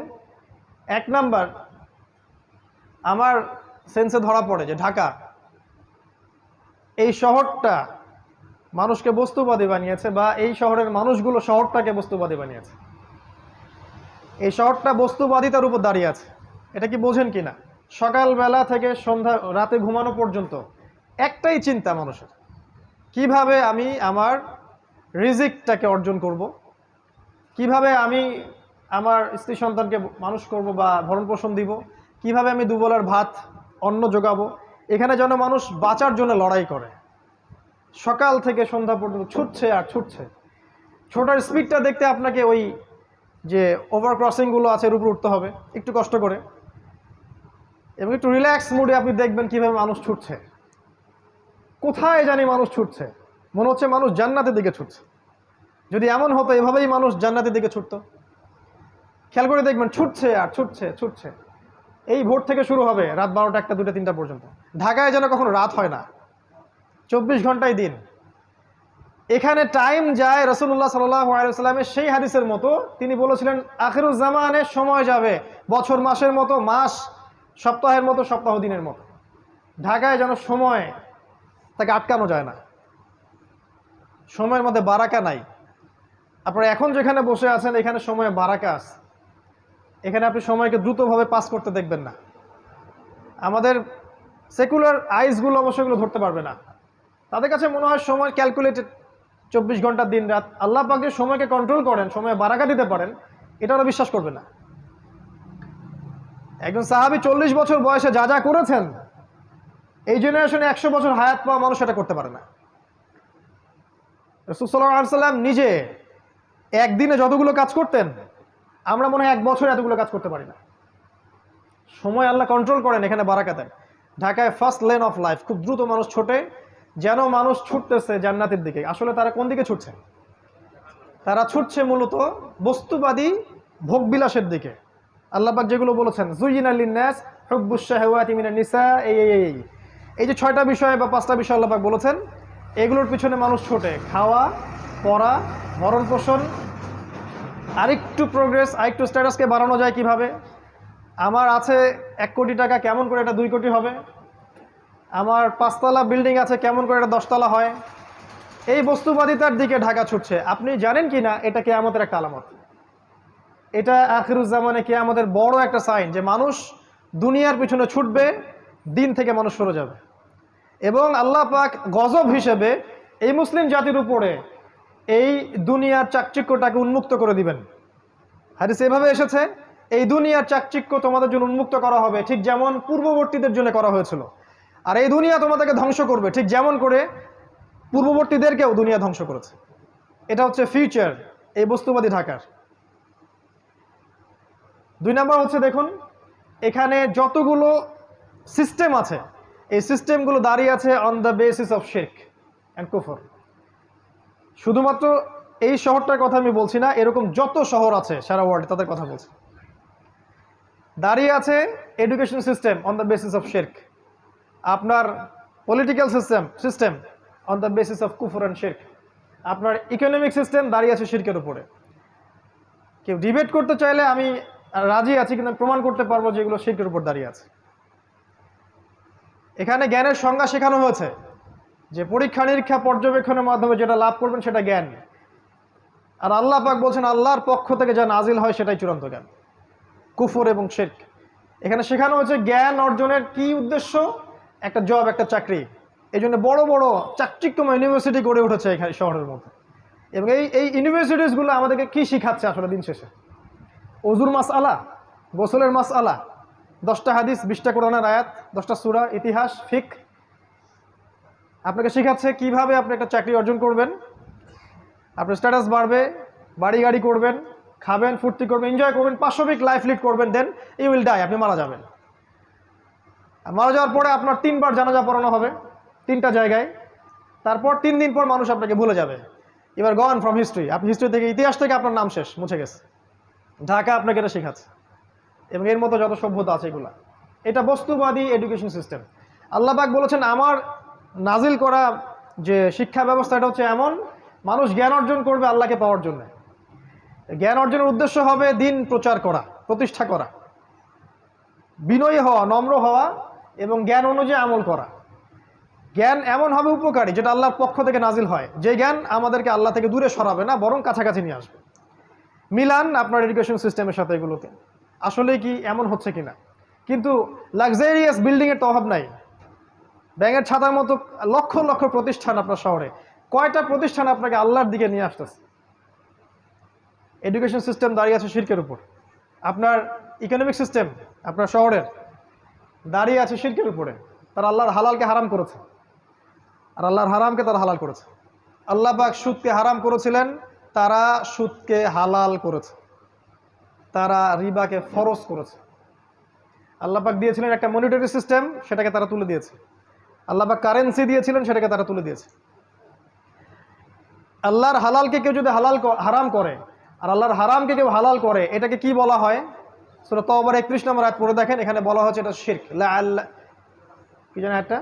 এক নাম্বার আমার সেন্সে ধরা পড়ে যে ঢাকা এই শহরটা মানুষকে বস্তুবাদী বানিয়েছে, বা এই শহরের মানুষগুলো শহরটাকে বস্তুবাদী বানিয়েছে। এই শহরটা বস্তুবাদিতার উপর দাঁড়িয়ে আছে। এটা কি বোঝেন কিনা? সকালবেলা থেকে সন্ধ্যা, রাতে ঘুমানো পর্যন্ত একটাই চিন্তা মানুষের, কিভাবে আমি আমার রিজিকটাকে অর্জন করব, কিভাবে আমি আমার স্ত্রী সন্তানকে মানুষ করব বা ভরণ পোষণ দিব, কিভাবে আমি দুবেলার ভাত অন্ন যোগাবো। এখানে যেন মানুষ বাঁচার জন্য লড়াই করে, সকাল থেকে সন্ধ্যা পর্যন্ত ছুটছে আর ছুটছে। ছোটার স্পিডটা দেখতে আপনাকে ওই যে ওভার ক্রসিংগুলো আছে এর উপর উঠতে হবে একটু কষ্ট করে, এবং একটু রিল্যাক্স মুডে আপনি দেখবেন কিভাবে মানুষ ছুটছে। কোথায় জানি মানুষ ছুটছে, মনে হচ্ছে মানুষ জান্নাতের দিকে ছুটছে। যদি এমন হতো এভাবেই মানুষ জান্নাতের দিকে ছুটতো, খেয়াল করে দেখবেন ছুটছে আর ছুটছে ছুটছে। এই ভোর থেকে শুরু হবে রাত 12টা, 1টা, 2টা, 3টা পর্যন্ত। ঢাকায় যেন কখনো রাত হয় না, 24 ঘন্টায় দিন। এখানে টাইম যায় রাসূলুল্লাহ সাল্লাল্লাহু আলাইহি ওয়াসাল্লামের সেই হাদিসের মতো, তিনি বলেছিলেন আখিরুজ জামানে সময় যাবে বছর মাসের মতো, মাস সপ্তাহের মতো, সপ্তাহ দিনের মতো। ঢাকায় যেন সময় তাকে আটকানো যায় না, সময়ের মধ্যে বারাকা নাই। আপনারা এখন যেখানে বসে আছেন এখানে সময়ে বারাকা আছে, এখানে আপনি সময়কে দ্রুতভাবে পাস করতে দেখবেন না। আমাদের সেকুলার আইসগুলো অবশ্যই এগুলো ধরতে পারবে না, তাদের কাছে মনে হয় সময় ক্যালকুলেটেড, 24 ঘন্টা দিন রাত। আল্লাহ পাক যে সময়কে কন্ট্রোল করেন, সময়ে বারাকা দিতে পারেন, এটা ওরা বিশ্বাস করবে না। একজন সাহাবী 40 বছর বয়সে যা যা করেছেন, এই জেনারেশনে 100 বছর হায়াত পাওয়া মানুষ এটা করতে পারে না। রাসূল সাল্লাল্লাহু আলাইহি ওয়াসাল্লাম নিজে একদিনে যতগুলো কাজ করতেন, আমরা মনে হয় 1 বছর এতগুলো কাজ করতে পারি না। সময় আল্লাহ কন্ট্রোল করেন, এখানে বারাকা দেন। ঢাকায় ফার্স্ট লেন অফ লাইফ, খুব দ্রুত মানুষ ছোটে, যেন মানুষ ছুটতেছে জান্নাতের দিকে। আসলে তারা কোন দিকে ছুটছে? তারা ছুটছে মূলত বস্তুবাদী ভোগবিলাসের দিকে। আল্লাহ পাক যেগুলো বলেছেন, যুয়িনা লিন-নাস হুব্বুশ শাহাওয়াতি মিনান নিসা, এই যে 6টা বিষয় বা 5টা বিষয় আল্লাহ পাক বলেছেন, এগুলোর পিছনে মানুষ ছোটে। খাওয়া, পড়া, ভরণ পোষণ, আরেকটু প্রোগ্রেস, আরেকটু স্ট্যাটাসকে বাড়ানো যায় কিভাবে, আমার আছে 1 কোটি টাকা, কেমন করে এটা 2 কোটি হবে, আমার 5তলা বিল্ডিং আছে, কেমন করে এটা 10তলা হয়। এই বস্তুবাদিতার দিকে ঢাকা ছুটছে। আপনি জানেন কি না এটা কিয়ামতের একটা আলামত, এটা আখিরুজ্জামানে কিয়ামতের বড় একটা সাইন, যে মানুষ দুনিয়ার পিছনে ছুটবে, দিন থেকে মানুষ সরে যাবে। এবং আল্লাহ পাক গজব হিসেবে এই মুসলিম জাতির উপরে এই দুনিয়ার চাকচিক্যটাকে উন্মুক্ত করে দিবেন। হাদিসে এভাবে এসেছে, এই দুনিয়ার চাকচিক্য তোমাদের জন্য উন্মুক্ত করা হবে, ঠিক যেমন পূর্ববর্তীদের জন্য করা হয়েছিল। আর এই দুনিয়া তোমাদেরকে ধ্বংস করবে, ঠিক যেমন করে পূর্ববর্তীদেরকেও দুনিয়া ধ্বংস করেছে। এটা হচ্ছে ফিউচার এই বস্তুবাদী ঢাকার। 2 নাম্বার হচ্ছে, দেখুন এখানে যতগুলো সিস্টেম আছে, এই সিস্টেমগুলো দাঁড়িয়ে আছে অন দ্য বেসিস অফ শিরক অ্যান্ড কুফর। শুধুমাত্র এই শহরটার কথা আমি বলছি না, এরকম যত শহর আছে সারা ওয়ার্ল্ডে তাদের কথা বলছি। দাঁড়িয়ে আছে education system on the basis of শিরক, আপনার political system on the basis of কুফর অ্যান্ড শিরক, আপনার ইকোনমিক সিস্টেম দাঁড়িয়ে আছে শিরকের উপরে। কেউ ডিবেট করতে চাইলে আমি রাজি আছি, কিন্তু প্রমাণ করতে পারবো যে এগুলো শিরকের উপর দাঁড়িয়ে আছে। এখানে জ্ঞানের সংজ্ঞা শেখানো হয়েছে, যে পরীক্ষা নিরীক্ষা পর্যবেক্ষণের মাধ্যমে যেটা লাভ করবেন সেটা জ্ঞান। আর আল্লাহ পাক বলছেন আল্লাহর পক্ষ থেকে যা নাজিল হয় সেটাই চূড়ান্ত জ্ঞান। কুফর এবং শিরক এখানে শেখানো হয়েছে। জ্ঞান অর্জনের কি উদ্দেশ্য? একটা জব, একটা চাকরি। এই জন্য বড় বড় চাকচিক্যময় ইউনিভার্সিটি গড়ে উঠেছে এখানে শহরের মধ্যে। এবং এই ইউনিভার্সিটিসগুলো আমাদেরকে কি শিখাচ্ছে আসলে দিন শেষে? অজুর মাসআলা, গোসলের মাসআলা, 10টা হাদিস, 20টা কোরআনের আয়াত, 10টা সূরা, ইতিহাস, ফিকহ। আপনাকে শেখাচ্ছে কিভাবে আপনি একটা চাকরি অর্জন করবেন, আপনার স্ট্যাটাস বাড়বে, বাড়ি গাড়ি করবেন, খাবেন, ফুর্তি করবেন, এনজয় করবেন, পাশবিক লাইফ লিড করবেন, দেন ইউ উইল ডাই, আপনি মারা যাবেন। মারা যাওয়ার পরে আপনার 3বার জানাজা পড়ানো হবে 3টা জায়গায়। তারপর 3 দিন পর মানুষ আপনাকে ভুলে যাবে। এবার গন ফ্রম হিস্ট্রি, আপনি হিস্ট্রি থেকে, ইতিহাস থেকে আপনার নাম শেষ, মুছে গেছে। ঢাকা আপনাকে এটা শেখাচ্ছে, এবং এর মতো যত সভ্যতা আছে এগুলা। এটা বস্তুবাদী এডুকেশন সিস্টেম। আল্লাহ পাক বলেছেন আমার নাজিল করা যে শিক্ষা ব্যবস্থা এটা হচ্ছে এমন, মানুষ জ্ঞান অর্জন করবে আল্লাহকে পাওয়ার জন্য। জ্ঞান অর্জনের উদ্দেশ্য হবে দিন প্রচার করা, প্রতিষ্ঠা করা, বিনয়ী হওয়া, নম্র হওয়া এবং জ্ঞান অনুযায়ী আমল করা। জ্ঞান এমন হবে উপকারী যেটা আল্লাহর পক্ষ থেকে নাজিল হয়, যে জ্ঞান আমাদেরকে আল্লাহ থেকে দূরে সরাবে না, বরং কাছাকাছি নিয়ে আসবে। মিলান আপনার এডুকেশন সিস্টেমের সাথে এগুলোকে, আসলে কি এমন হচ্ছে কিনা। কিন্তু লাক্সারিয়াস বিল্ডিংয়ের তো অভাব নাই। ব্যাঙের ছাতার মতো লক্ষ লক্ষ প্রতিষ্ঠান আপনার শহরে, কয়টা প্রতিষ্ঠান আপনাকে আল্লাহর দিকে নিয়ে আসতেছে? এডুকেশন সিস্টেম দাঁড়িয়ে আছে শিরকের উপর। আপনার ইকোনমিক সিস্টেম আপনার শহরের দাঁড়িয়ে আছে শিরকের উপরে। তারা আল্লাহর হালালকে হারাম করেছে, আর আল্লাহর হারামকে তারা হালাল করেছে। আল্লাহ পাক সুদকে হারাম করেছিলেন, তারা সুদকে হালাল করেছে। তারা রিবাকে ফরজ করেছে। আল্লাহ পাক দিয়েছিলেন একটা মনিটারি সিস্টেম, সেটাকে তারা তুলে দিয়েছে। আল্লাহ পাক কারেন্সি দিয়েছিলেন, সেটাকে তারা তুলে দিয়েছে। আল্লাহর হালালকে কেউ যদি হারাম করে আর আল্লাহর হারামকে কেউ হালাল করে, এটাকে কি বলা হয়? সূরা তাওবার 31 নম্বর আয়াত পড়ে দেখেন, এখানে বলা হচ্ছে এটা শিরক। কি জানেন একটা?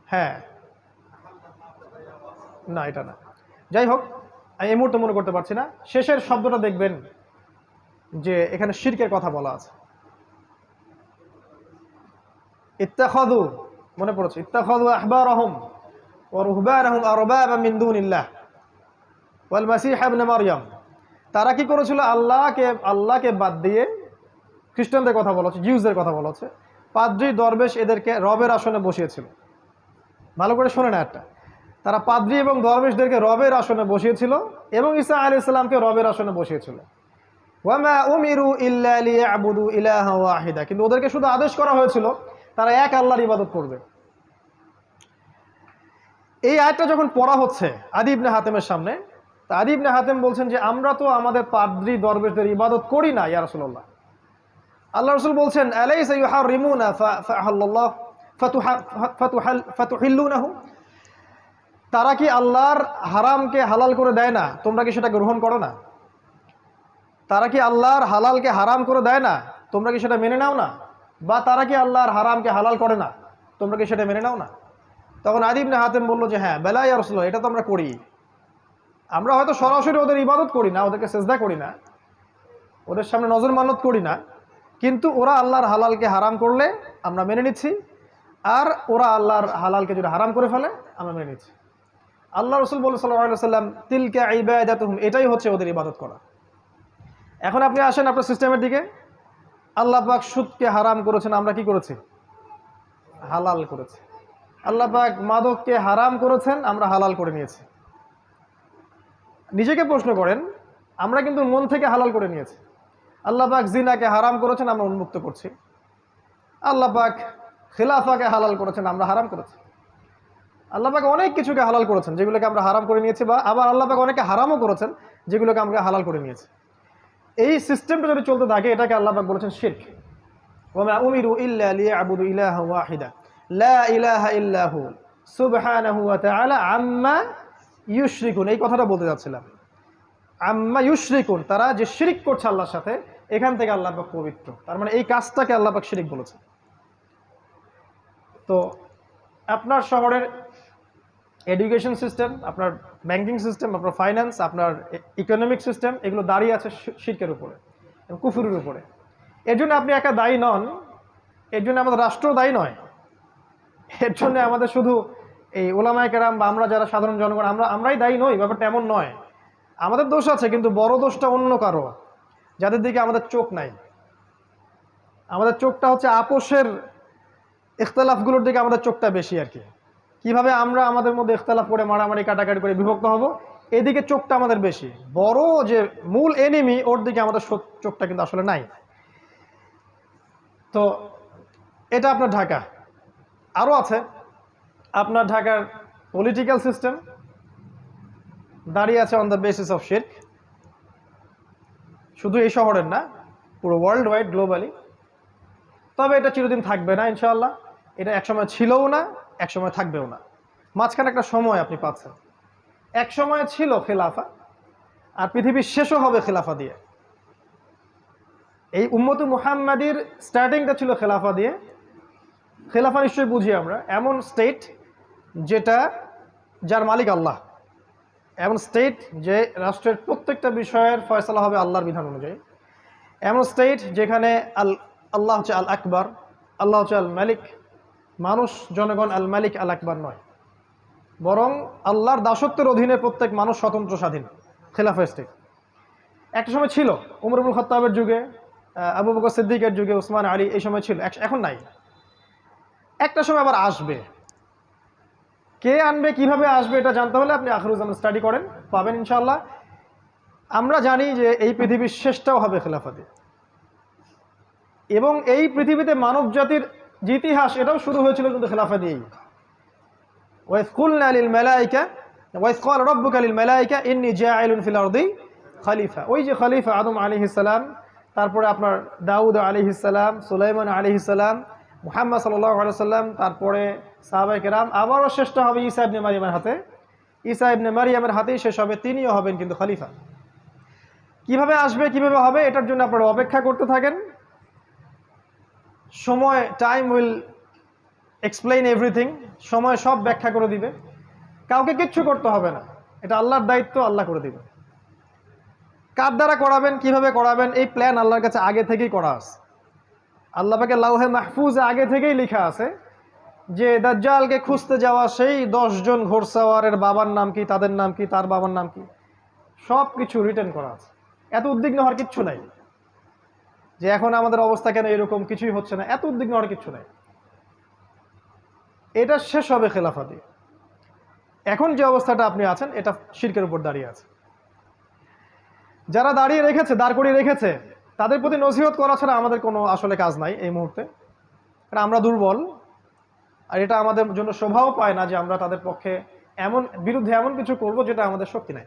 হ্যাঁ, না এটা না। যাই হোক, আমি এই মুহূর্তে মনে করতে পারছি না। শেষের শব্দটা দেখবেন যে এখানে শিরকের কথা বলা আছে। ইত্তাখাযু, মনে পড়েছে, ইত্তাখাযু আহবারহুম ওয়া রুহবানহুম আরবাবা মিন দুনিল্লাহ ওয়াল মাসীহ ইবনে মারইয়াম। তারা কি করেছিল? আল্লাহকে বাদ দিয়ে, খ্রিস্টানদের কথা বলা হচ্ছে, জিউসদের কথা বলা হচ্ছে, পাদ্রী দরবেশ এদেরকে রবের আসনে বসিয়েছিল। ভালো করে শোনে না একটা, তারা পাদ্রী এবং দরবেশদেরকে রবের আসনে বসিয়েছিল এবং ঈসা আলাইহিস সালামকে রবের আসনে বসিয়েছিল। ওয়ামা উমিরু ইল্লা লিয়াবুদু ইলাহা ওয়াহিদা, কিন্তু ওদেরকে শুধু আদেশ করা হয়েছিল তারা এক আল্লাহর ইবাদত করবে। এই আয়াতটা যখন পড়া হচ্ছে আদী ইবনে হাতেমের সামনে, তা আদী ইবনে হাতেম বলছেন যে আমরা তো আমাদের পাদ্রী দরবেশদের ইবাদত করি না ইয়া রাসূলুল্লাহ। আল্লাহ রাসূল বলছেন আলাইসা ইউহারিমুনা ফাআহাল্লাহ ফাতুহিল্লুনাহু, তারা কি আল্লাহর হারামকে হালাল করে দেয় না, তোমরা কি সেটা গ্রহণ করো না? তারা কি আল্লাহর হালালকে হারাম করে দেয় না, তোমরা কি সেটা মেনে নাও না? বা তারা কি আল্লাহর হারামকে হালাল করে না, তোমরা কি সেটা মেনে নাও না? তখন আদী ইবনে হাতেম বলল যে হ্যাঁ, বেলা ইয়া রাসূলুল্লাহ, এটা তো আমরা করি। আমরা হয়তো সরাসরি ওদের ইবাদত করি না, ওদেরকে সেজদা করি না, ওদের সামনে নজর মানত করি না, কিন্তু ওরা আল্লাহর হালালকে হারাম করলে আমরা মেনে নিচ্ছি, আর ওরা আল্লাহর হালালকে যদি হারাম করে ফেলে আমরা মেনে নিচ্ছি। আল্লাহ রাসূল বলেন সাল্লাল্লাহু আলাইহি ওয়াসাল্লাম, তিলকা ইবাদাতুহুম, এটাই হচ্ছে ওদের ইবাদত করা। এখন আপনি আসেন আপনার সিস্টেমের দিকে। আল্লাহ পাক সুদকে হারাম করেছেন, আমরা কি করেছি? হালাল করেছি। আল্লাহ পাক মাদককে হারাম করেছেন, আমরা হালাল করে নিয়েছি। নিজেকে প্রশ্ন করেন, আমরা কিন্তু মন থেকে হালাল করে নিয়েছি। আল্লাহ পাক জিনাকে হারাম করেছেন, আমরা উন্মুক্ত করছি। আল্লাহ পাক খিলাফাকে হালাল করেছেন, আমরা হারাম করেছি। আল্লাহ পাক অনেক কিছুকে হালাল করেছেন যেগুলোকে আমরা হারাম করে নিয়েছি, বা আবার আল্লাহ পাক অনেকে হারামও করেছেন যেগুলোকে আমরা হালাল করে নিয়েছি। এই সিস্টেমটা যদি চলতে থাকে, এটাকে আল্লাহ পাক বলেছেন শিরক। ওয়া মা উমিরু ইল্লা লিয়াবুদু ইলাহা ওয়াহিদা লা ইলাহা ইল্লা হু সুবহানাহু ওয়া তাআলা আম্মা ইউশরিকুন। এই কথাটা বলতে যাচ্ছিলাম, আম্মা ইউশরিকুন, তারা যে শিরক করছে আল্লাহর সাথে, এখান থেকে আল্লাহ পাক পবিত্র। তার মানে এই কাজটাকে আল্লাহ পাক শিরক বলেছে। তো আপনার শহরের এডুকেশন সিস্টেম, আপনার ব্যাংকিং সিস্টেম, আপনার ফাইন্যান্স, আপনার ইকোনমিক সিস্টেম, এগুলো দাঁড়িয়ে আছে শিরকের উপরে এবং কুফরের উপরে। এর জন্য আপনি একা দায়ী নন, এর জন্য আমাদের রাষ্ট্র দায়ী নয়, এর জন্য আমাদের শুধু এই ওলামায়ে কেরাম বা আমরা যারা সাধারণ জনগণ আমরাই দায়ী নই, ব্যাপারটা এমন নয়। আমাদের দোষ আছে, কিন্তু বড় দোষটা অন্য কারো, যাদের দিকে আমাদের চোখ নাই। আমাদের চোখটা হচ্ছে আপোষের ইখতলাফগুলোর দিকে আমাদের চোখটা বেশি আর কি। কিভাবে আমরা আমাদের মধ্যে ইখতলাফ করে মারামারি কাটাকাটি করে বিভক্ত হব, এদিকে চোখটা আমাদের বেশি। বড় যে মূল এনিমি, ওর দিকে আমাদের চোখটা কিন্তু আসলে নাই। তো এটা আপনার ঢাকা। আরও আছে আপনার ঢাকার পলিটিক্যাল সিস্টেম, দাঁড়িয়ে আছে অন দ্য বেসিস অফ শিরক। শুধু এই শহরের না, পুরো ওয়ার্ল্ড ওয়াইড, গ্লোবালি। তবে এটা চিরদিন থাকবে না ইনশাআল্লাহ। এটা একসময় ছিলও না, একসময় থাকবেও না। মাঝখানে একটা সময় আপনি পাচ্ছেন। এক সময় ছিল খেলাফা, আর পৃথিবীর শেষও হবে খেলাফা দিয়ে। এই উম্মতে মুহাম্মাদির স্টার্টিংটা ছিল খেলাফা দিয়ে, খেলাফা নিশ্চয়ই বুঝি আমরা এমন স্টেট যেটা যার মালিক আল্লাহ, এমন স্টেট যে রাষ্ট্রের প্রত্যেকটা বিষয়ের ফয়সালা হবে আল্লাহর বিধান অনুযায়ী, এমন স্টেট যেখানে আল্লাহ হচ্ছে আল আকবর, আল্লাহ হচ্ছে আল মালিক, মানুষ জনগণ আল মালিক আল আকবর নয়, বরং আল্লাহর দাসত্বের অধীনে প্রত্যেক মানুষ স্বতন্ত্র স্বাধীন। খেলাফা স্টেট একটা সময় ছিল, উমর ইবনুল খাত্তাবের যুগে, আবু বকর সিদ্দিকের যুগে, উসমান আলী, এই সময় ছিল, এখন নাই। একটা সময় আবার আসবে। কে আনবে, কিভাবে আসবে, এটা জানতে হলে আপনি আখিরুজ্জামান স্টাডি করেন, পাবেন ইনশাআল্লাহ। আমরা জানি যে এই পৃথিবীর শেষটাও হবে খেলাফতে, এবং এই পৃথিবীতে মানব জাতির যে ইতিহাস, এটাও শুরু হয়েছিল কিন্তু খেলাফা দিয়েই। ওয়াইজ কুলনা লিল মালাইকা ওয়াইজ ক্বালা রাব্বুকা লিল মালাইকা ইন্নী জাইলুন ফিল আরদি খলিফা। ওই যে খলিফা আদম আলাইহিস সালাম, তারপরে আপনার দাউদ আলাইহিস সালাম, সুলাইমান আলাইহিস সালাম, মুহাম্মদ সাল্লাল্লাহু আলাইহি ওয়াসাল্লাম, তারপরে সাহাবায়ে কেরাম, আবারও শেষটা হবে ঈসা ইবনে মারইয়ামের হাতে। ঈসা ইবনে মারইয়ামের হাতেই শেষ হবে, তিনিও হবেন কিন্তু খলিফা। কিভাবে আসবে, কিভাবে হবে, এটার জন্য আপনারা অপেক্ষা করতে থাকেন। সময়, টাইম উইল এক্সপ্লেইন এভরিথিং। সময় সব ব্যাখ্যা করে দিবে, কাউকে কিচ্ছু করতে হবে না, এটা আল্লাহর দায়িত্ব, আল্লাহ করে দিবে। কার দ্বারা করাবেন, কিভাবে করাবেন, এই প্ল্যান আল্লাহর কাছে আগে থেকেই করা আছে। আল্লাহ পাকে লাউহে মাহফুজে আগে থেকেই লেখা আছে যে দাজ্জালকে খুঁজতে যাওয়া সেই 10 জন ঘোড়সাওয়ারের বাবার নাম কি, তাদের নাম কি, তার বাবার নাম কি, সব কিছু রিটেন করা আছে। এত উদ্বিগ্ন হওয়ার কিচ্ছু নাই যে এখন আমাদের অবস্থা কেন এরকম, কিছুই হচ্ছে না, এত উদ্বিগ্ন হওয়ার কিচ্ছু নাই। এটা শেষ হবে খেলাফা দিয়ে। এখন যে অবস্থাটা আপনি আছেন, এটা শিরকের উপর দাঁড়িয়ে আছে। যারা দাঁড়িয়ে রেখেছে, দাঁড় করিয়ে রেখেছে, তাদের প্রতি নসিহত করা ছাড়া আমাদের কোনো আসলে কাজ নাই এই মুহূর্তে, কারণ আমরা দুর্বল। আর এটা আমাদের জন্য শোভাও পায় না যে আমরা তাদের পক্ষে বিরুদ্ধে এমন কিছু করব যেটা আমাদের শক্তি নাই।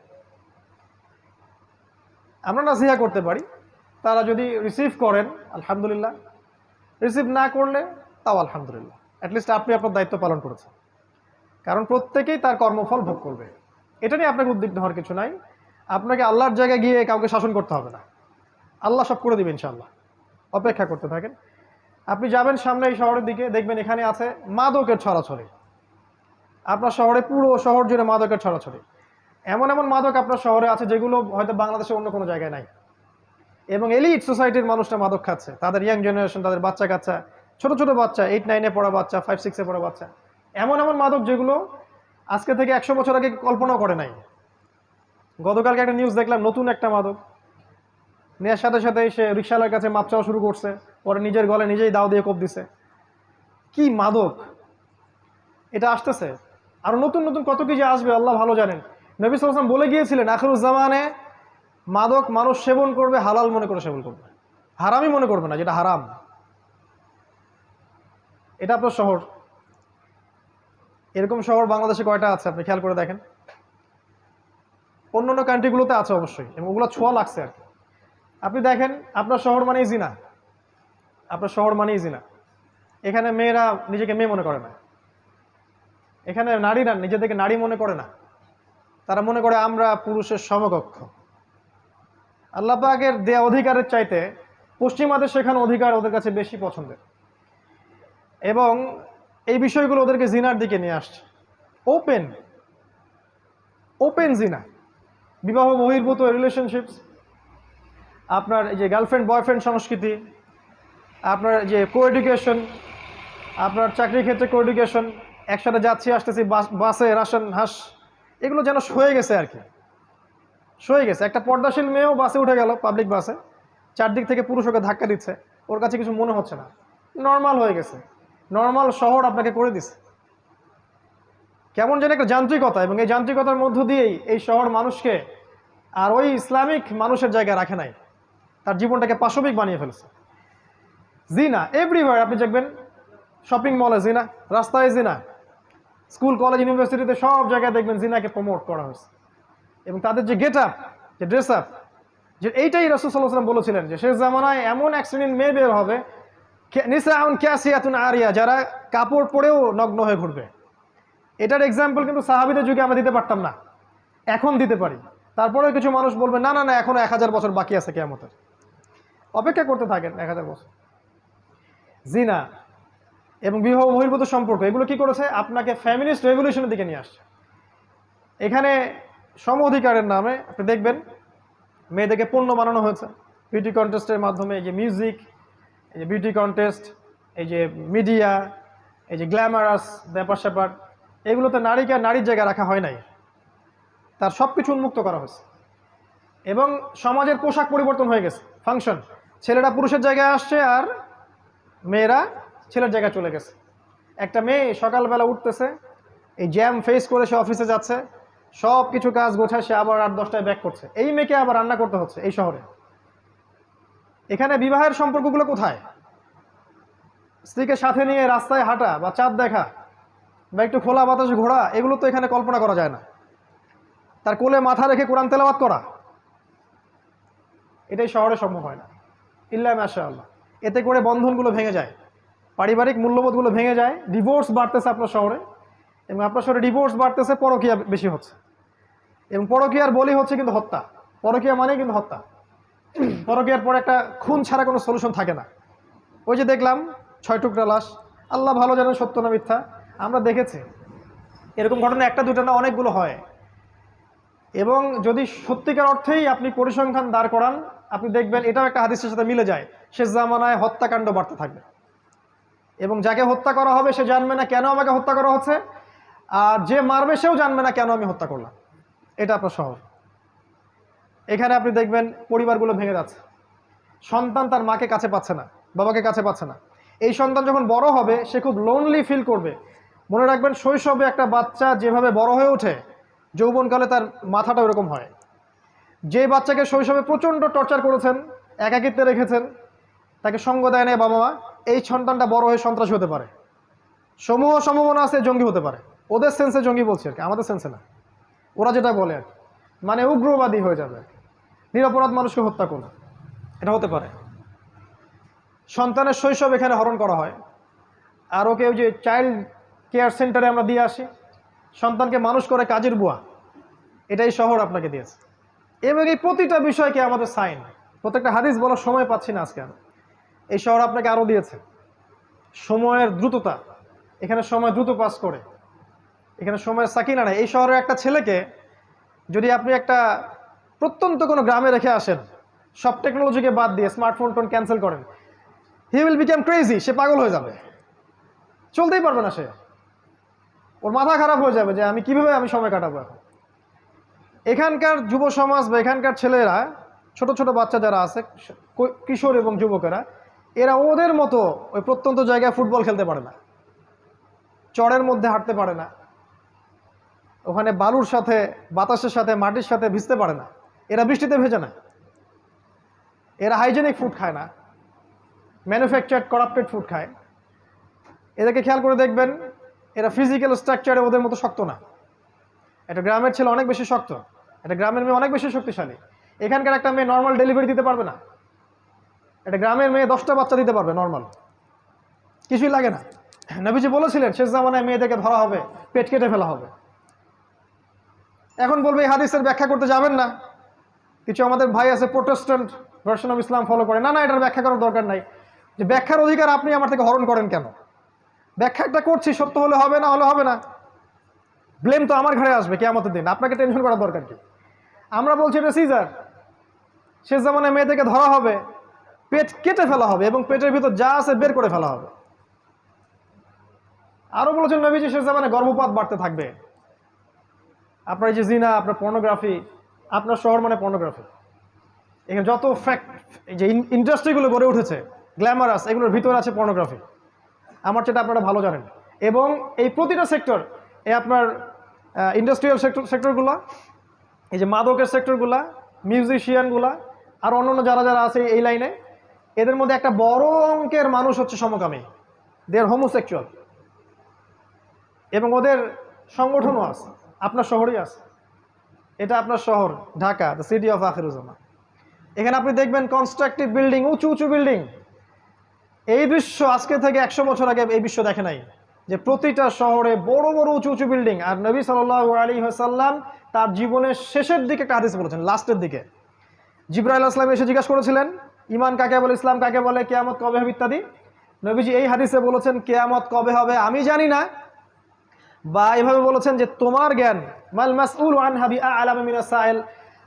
আমরা নাসিহা করতে পারি, তারা যদি রিসিভ করেন আলহামদুলিল্লাহ, রিসিভ না করলে তাও আলহামদুলিল্লাহ, অ্যাটলিস্ট আপনি আপনার দায়িত্ব পালন করেছেন। কারণ প্রত্যেকেই তার কর্মফল ভোগ করবে, এটা নিয়ে আপনাকে উদ্বিগ্ন হওয়ার কিছু নাই। আপনাকে আল্লাহর জায়গায় গিয়ে কাউকে শাসন করতে হবে না, আল্লাহ সব করে দিবেন ইনশাআল্লাহ। অপেক্ষা করতে থাকেন। আপনি যাবেন সামনে এই শহরের দিকে, দেখবেন এখানে আছে মাদকের ছড়াছড়ি। আপনার শহরে, পুরো শহর জুড়ে মাদকের ছড়াছড়ি। এমন এমন মাদক আপনার শহরে আছে যেগুলো হয়তো বাংলাদেশে অন্য কোনো জায়গায় নাই। এবং এলিট সোসাইটির মানুষরা মাদক খাচ্ছে, তাদের ইয়াং জেনারেশন, তাদের বাচ্চা কাচ্চা, ছোট ছোট বাচ্চা, 8-9-এ পড়া বাচ্চা, 5-6-এ পড়া বাচ্চা, এমন এমন মাদক যেগুলো আজকে থেকে 100 বছর আগে কল্পনাও করে নাই। গতকালকে একটা নিউজ দেখলাম, নতুন একটা মাদক নেওয়ার সাথে সাথে সে রিকশালার কাছে মাপ চাওয়া শুরু করছে, পরে নিজের গলে নিজেই দাও দিয়ে কোপ দিছে। কি মাদক এটা আসতেছে, আর নতুন নতুন কত কিছু আসবে আল্লাহ ভালো জানেন। নবী সাল্লাল্লাহু আলাইহি ওয়াসাল্লাম বলে গিয়েছিলেন আখিরুজ্জামানে মাদক মানুষ সেবন করবে, হালাল মনে করে সেবন করবে, হারামই মনে করবে না, যেটা হারাম। এটা আপনার শহর, এরকম শহর বাংলাদেশে কয়টা আছে আপনি খেয়াল করে দেখেন। অন্যান্য কান্ট্রিগুলোতে আছে অবশ্যই, এবং ওগুলো ছোঁয়া লাগছে আর কি। আপনি দেখেন, আপনার শহর মানেই জিনা, আপনার শহর মানেই জিনা। এখানে মেয়েরা নিজেকে মেয়ে মনে করে না, এখানে নারীরা নিজেদেরকে নারী মনে করে না, তারা মনে করে আমরা পুরুষের সমকক্ষ। আল্লাহ পাকের দেয়া অধিকারের চাইতে পশ্চিমাদের শেখানো অধিকার ওদের কাছে বেশি পছন্দের, এবং এই বিষয়গুলো ওদেরকে জিনার দিকে নিয়ে আসছে। ওপেন জিনা, বিবাহ বহির্ভূত রিলেশনশিপস, আপনার এই যে গার্লফ্রেন্ড বয়ফ্রেন্ড সংস্কৃতি, আপনার যে কোএডুকেশন, আপনার চাকরির ক্ষেত্রে কোএডুকেশন, একসাথে যাচ্ছি আসতেছি বাসে রাশন হাঁস, এগুলো যেন সয়ে গেছে আর কি, সয়ে গেছে। একটা পর্দাশীল মেয়েও বাসে উঠে গেল, পাবলিক বাসে, চারদিক থেকে পুরুষ ওকে ধাক্কা দিচ্ছে, ওর কাছে কিছু মনে হচ্ছে না, নর্মাল হয়ে গেছে। নর্মাল শহর আপনাকে করে দিছে কেমন যেন একটা যান্ত্রিকতা, এবং এই যান্ত্রিকতার মধ্য দিয়েই এই শহর মানুষকে আর ওই ইসলামিক মানুষের জায়গায় রাখে নাই, তার জীবনটাকে পাশবিক বানিয়ে ফেলেছে। জিনা এভরিওয়্যার, আপনি দেখবেন শপিং মলে জিনা, রাস্তায় জিনা, স্কুল কলেজ ইউনিভার্সিটিতে সব জায়গায় দেখবেন জিনাকে প্রমোট করা হয়েছে। এবং তাদের যে গেট আপ, যে ড্রেস আপ, যে এইটাই রাসূল সাল্লাল্লাহু আলাইহি ওয়াসাল্লাম বলেছিলেন যে শেষ জামানায় এমন এক শ্রেণীর মেয়ে বের হবে, নিসাউন কাসিয়াতুন আরিয়া, যারা কাপড় পরেও নগ্ন হয়ে ঘুরবে। এটার এক্সাম্পল কিন্তু সাহাবীদের যুগে আমরা দিতে পারতাম না, এখন দিতে পারি। তারপরেও কিছু মানুষ বলবে না না না, এখনো 1000 বছর বাকি আছে কিয়ামতের, অপেক্ষা করতে থাকেন 1000 বছর। জিনা, এবং বিবাহ বহির্ভূত সম্পর্ক, এগুলো কি করেছে? আপনাকে ফ্যামিলিস্ট রেভলিউশনের দিকে নিয়ে আসছে। এখানে সম অধিকারের নামে আপনি দেখবেন মেয়েদেরকে পণ্য বানানো হয়েছে বিউটি কন্টেস্টের মাধ্যমে। এই যে মিউজিক, এই যে বিউটি কন্টেস্ট, এই যে মিডিয়া, এই যে গ্ল্যামারাস ব্যাপার স্যাপার, এগুলোতে নারীকে আর নারীর জায়গায় রাখা হয় নাই, তার সব কিছু উন্মুক্ত করা হয়েছে। এবং সমাজের পোশাক পরিবর্তন হয়ে গেছে, ফাংশন, ছেলেরা পুরুষের জায়গায় আসছে আর মেয়েরা ছেলের জায়গায় চলে গেছে। একটা মেয়ে সকালবেলা উঠতেছে, এই জ্যাম ফেস করে সে অফিসে যাচ্ছে, সব কিছু কাজ গোছায়, সে আবার 8-10টায় ব্যাক করছে। এই মেয়েকে আবার রান্না করতে হচ্ছে এই শহরে। এখানে বিবাহের সম্পর্কগুলো কোথায়? স্ত্রীকে সাথে নিয়ে রাস্তায় হাঁটা বা চাঁদ দেখা বা একটু খোলা বাতাসে ঘোরা, এগুলো তো এখানে কল্পনা করা যায় না। তার কোলে মাথা রেখে কোরআন তেলাওয়াত করা, এটাই শহরে সম্ভব হয় না, ইল্লা মাশাআল্লাহ। এতে করে বন্ধনগুলো ভেঙে যায়, পারিবারিক মূল্যবোধগুলো ভেঙে যায়। ডিভোর্স বাড়তেছে আপনার শহরে, এবং আপনার শহরে ডিভোর্স বাড়তেছে, পরকীয়া বেশি হচ্ছে, এবং পরকীয়ার বলি হচ্ছে কিন্তু হত্যা। পরকীয়া মানে কিন্তু হত্যা। পরকীয়ার পর একটা খুন ছাড়া কোনো সলিউশন থাকে না। ওই যে দেখলাম 6 টুকরা লাশ, আল্লাহ ভালো জানেন সত্য না মিথ্যা, আমরা দেখেছি। এরকম ঘটনা একটা দুটো না, অনেকগুলো হয়। এবং যদি সত্যিকার অর্থেই আপনি পরিসংখ্যান দাঁড় করান, আপনি দেখবেন এটাও একটা হাদিসের সাথে মিলে যায়। শেষ জামানায় হত্যাকাণ্ড বাড়তে থাকবে, এবং যাকে হত্যা করা হবে সে জানবে না কেন আমাকে হত্যা করা হচ্ছে, আর যে মারবে সেও জানবে না কেন আমি হত্যা করলাম। এটা আপনার শহর। এখানে আপনি দেখবেন পরিবারগুলো ভেঙে যাচ্ছে, সন্তান তার মাকে কাছে পাচ্ছে না, বাবাকে কাছে পাচ্ছে না। এই সন্তান যখন বড় হবে সে খুব লোনলি ফিল করবে। মনে রাখবেন, শৈশবে একটা বাচ্চা যেভাবে বড় হয়ে ওঠে, যৌবনকালে তার মাথাটা ওরকম হয়। যে বাচ্চাকে শৈশবে প্রচণ্ড টর্চার করেছেন, একাকিত্বে রেখেছেন, তাকে সঙ্গ দেয় না বাবা মা, এই সন্তানটা বড় হয়ে সন্ত্রাসী হতে পারে। সমূহ সম্ভাবনা আছে জঙ্গি হতে পারে। ওদের সেন্সে জঙ্গি বলছি আর কি, আমাদের সেন্সে না। ওরা যেটা বলে আর কি, মানে উগ্রবাদী হয়ে যাবে, নিরপরাধ মানুষকে হত্যা করবে, এটা হতে পারে। সন্তানের শৈশব এখানে হরণ করা হয়। আর ওকে ওই যে চাইল্ড কেয়ার সেন্টারে আমরা দিয়ে আসি, সন্তানকে মানুষ করে কাজের বুয়া, এটাই শহর আপনাকে দিয়েছে। এবং এই প্রতিটা বিষয়কে আমাদের সাইন, প্রত্যেকটা হাদিস বলার সময় পাচ্ছি না আজকে আমি। এই শহর আপনাকে আরও দিয়েছে সময়ের দ্রুততা, এখানে সময় দ্রুত পাস করে, এখানে সময়ের সাকিনা নেই। এই শহরের একটা ছেলেকে যদি আপনি একটা প্রত্যন্ত কোনো গ্রামে রেখে আসেন, সব টেকনোলজিকে বাদ দিয়ে স্মার্টফোন টোন ক্যান্সেল করেন, হি উইল বিকাম ক্রেজি, সে পাগল হয়ে যাবে, চলতেই পারবে না সে, ওর মাথা খারাপ হয়ে যাবে যে আমি কিভাবে আমি সময় কাটাবো এখন। এখানকার যুব সমাজ বা এখানকার ছেলেরা, ছোট ছোট বাচ্চা যারা আছে, কিশোর এবং যুবকেরা, এরা ওদের মতো ওই প্রত্যন্ত জায়গায় ফুটবল খেলতে পারে না, চড়ের মধ্যে হাঁটতে পারে না, ওখানে বালুর সাথে বাতাসের সাথে মাটির সাথে ভিজতে পারে না, এরা বৃষ্টিতে ভেজে না, এরা হাইজেনিক ফুড খায় না, ম্যানুফ্যাকচার্ড করাপ্টেড ফুড খায়। এদেরকে খেয়াল করে দেখবেন, এরা ফিজিক্যাল স্ট্রাকচারে ওদের মতো শক্ত না। একটা গ্রামের ছেলে অনেক বেশি শক্ত, একটা গ্রামের মেয়ে অনেক বেশি শক্তিশালী। এখানকার একটা মেয়ে নর্মাল ডেলিভারি দিতে পারবে না, একটা গ্রামের মেয়ে 10টা বাচ্চা দিতে পারবে নর্মাল, কিছুই লাগে না। নবীজি বলেছিলেন শেষ জামানায় মেয়েদেরকে ধরা হবে, পেট কেটে ফেলা হবে। এখন বলবে এই হাদিসের ব্যাখ্যা করতে যাবেন না, কিছু আমাদের ভাই আছে Protestant version of Islam follow করে, না না এটার ব্যাখ্যা করার দরকার নাই। যে ব্যাখ্যার অধিকার আপনি আমার থেকে হরণ করেন কেন? ব্যাখ্যা একটা করছি, সত্য হলে হবে, না হলে হবে না, ব্লেম তো আমার ঘরে আসবে কিয়ামতের দিন, আপনাকে টেনশন করার দরকার কি? আমরা বলছি এটা সিজার, শেষ জামানায় মেয়েদেরকে ধরা হবে, পেট কেটে ফেলা হবে এবং পেটের ভিতর যা আছে বের করে ফেলা হবে। আরো বলেছেন নবীজি শেষ জামানায় গর্ভপাত বাড়তে থাকবে। আপনার এই যে জিনা, আপনার পর্নোগ্রাফি, আপনার শহর মানে পর্নোগ্রাফি, এখানে যত ফ্যাক্ট, এই যে ইন্ডাস্ট্রিগুলো গড়ে উঠেছে গ্ল্যামারাস, এগুলোর ভিতরে আছে পর্নোগ্রাফি, আমার সেটা আপনারা ভালো জানেন। এবং এই প্রতিটা সেক্টর, এই আপনার ইন্ডাস্ট্রিয়াল সেক্টরগুলো, এই যে মাদকের সেক্টরগুলা, মিউজিশিয়ানগুলা, আর অন্যান্য যারা যারা আছে এই লাইনে, এদের মধ্যে একটা বড় অঙ্কের মানুষ হচ্ছে সমকামী, দে আর হোমোসেক্সুয়াল, এবং ওদের সংগঠনও আছে, আপনার শহরেই আছে। এটা আপনার শহর Dhaka, the city of Akhiruzzaman. এখানে আপনি দেখবেন কনস্ট্রাকটিভ বিল্ডিং, উঁচু উঁচু বিল্ডিং। এই দৃশ্য আজকে থেকে 100 বছর আগে এই বিশ্ব দেখে নাই, যে প্রতিটা শহরে বড় বড় উঁচু উঁচু বিল্ডিং। আর নবী সাল্লাল্লাহু আলাইহি ওয়াসাল্লাম তার জীবনের শেষের দিকে একটা হাদিস বলেছেন, লাস্টের দিকে জিবরাইল আলাইহিস সালাম এসে জিজ্ঞাসা করেছিলেন ইমান কাকে বলে, ইসলাম কাকে বলে, কিয়ামত কবে হবে ইত্যাদি। নবীজি এই হাদিসে বলেছেন কিয়ামত কবে হবে আমি জানি না, বা এভাবে বলেছেন যে তোমার জ্ঞান মাল মাসউল আনহা বিআলাম মিনাস সাইল,